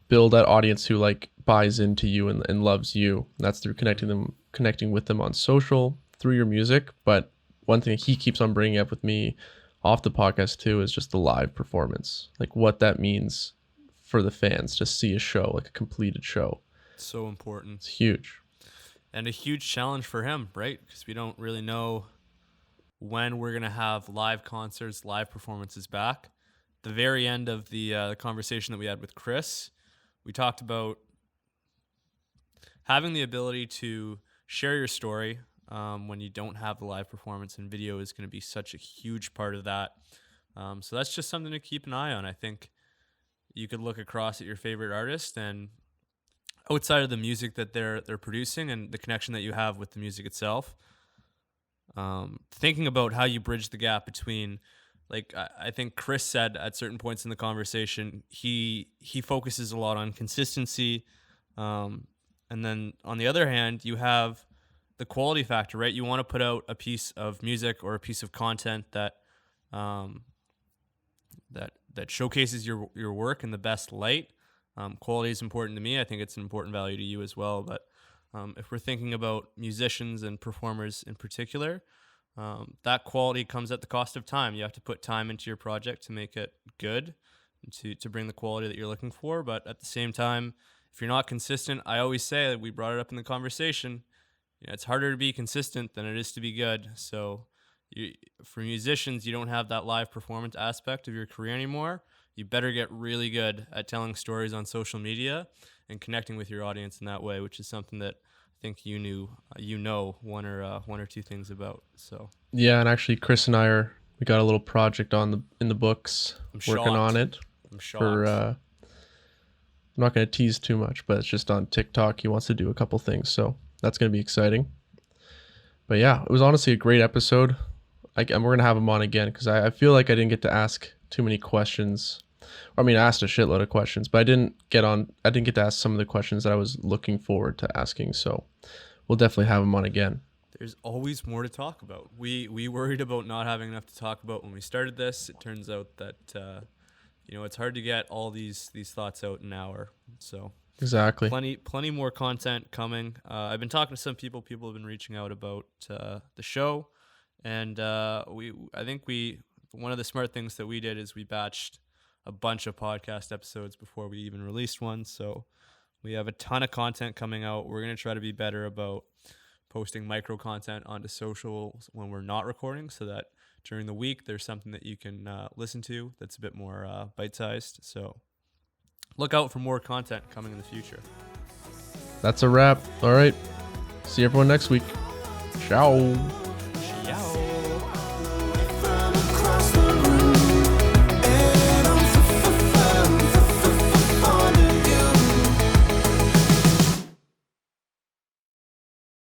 build that audience who like buys into you and loves you? And that's through connecting with them on social, through your music. But one thing he keeps on bringing up with me off the podcast too is just the live performance, like what that means for the fans to see a show, like a completed show. So important. It's huge. And a huge challenge for him, right? Because we don't really know when we're going to have live concerts, live performances back. The very end of the conversation that we had with Chris, we talked about having the ability to share your story when you don't have the live performance, and video is going to be such a huge part of that. So that's just something to keep an eye on. I think you could look across at your favorite artist, and outside of the music that they're producing and the connection that you have with the music itself, thinking about how you bridge the gap between, like I think Chris said at certain points in the conversation, he focuses a lot on consistency, and then on the other hand, you have the quality factor, right? You want to put out a piece of music or a piece of content that that showcases your work in the best light. Quality is important to me. I think it's an important value to you as well. But if we're thinking about musicians and performers in particular, that quality comes at the cost of time. You have to put time into your project to make it good, and to bring the quality that you're looking for. But at the same time, if you're not consistent, I always say, we brought it up in the conversation, it's harder to be consistent than it is to be good. So for musicians, you don't have that live performance aspect of your career anymore. You better get really good at telling stories on social media and connecting with your audience in that way, which is something that I think you know one or two things about. So yeah, and actually Chris and we got a little project in the books. I'm working on it. I'm shocked. I'm not going to tease too much, but it's just on TikTok. He wants to do a couple things, so that's going to be exciting. But yeah, it was honestly a great episode. we're gonna have him on again because I feel like I didn't get to ask too many questions. I mean, I asked a shitload of questions, but I didn't get to ask some of the questions that I was looking forward to asking. So we'll definitely have him on again. There's always more to talk about. We worried about not having enough to talk about when we started this. It turns out that it's hard to get all these thoughts out in an hour. So exactly, plenty more content coming. I've been talking to some people. People have been reaching out about the show, and I think one of the smart things that we did is we batched a bunch of podcast episodes before we even released one. So we have a ton of content coming out. We're going to try to be better about posting micro content onto socials when we're not recording, so that during the week there's something that you can listen to that's a bit more bite-sized. So look out for more content coming in the future. That's a wrap. All right. See everyone next week. Ciao.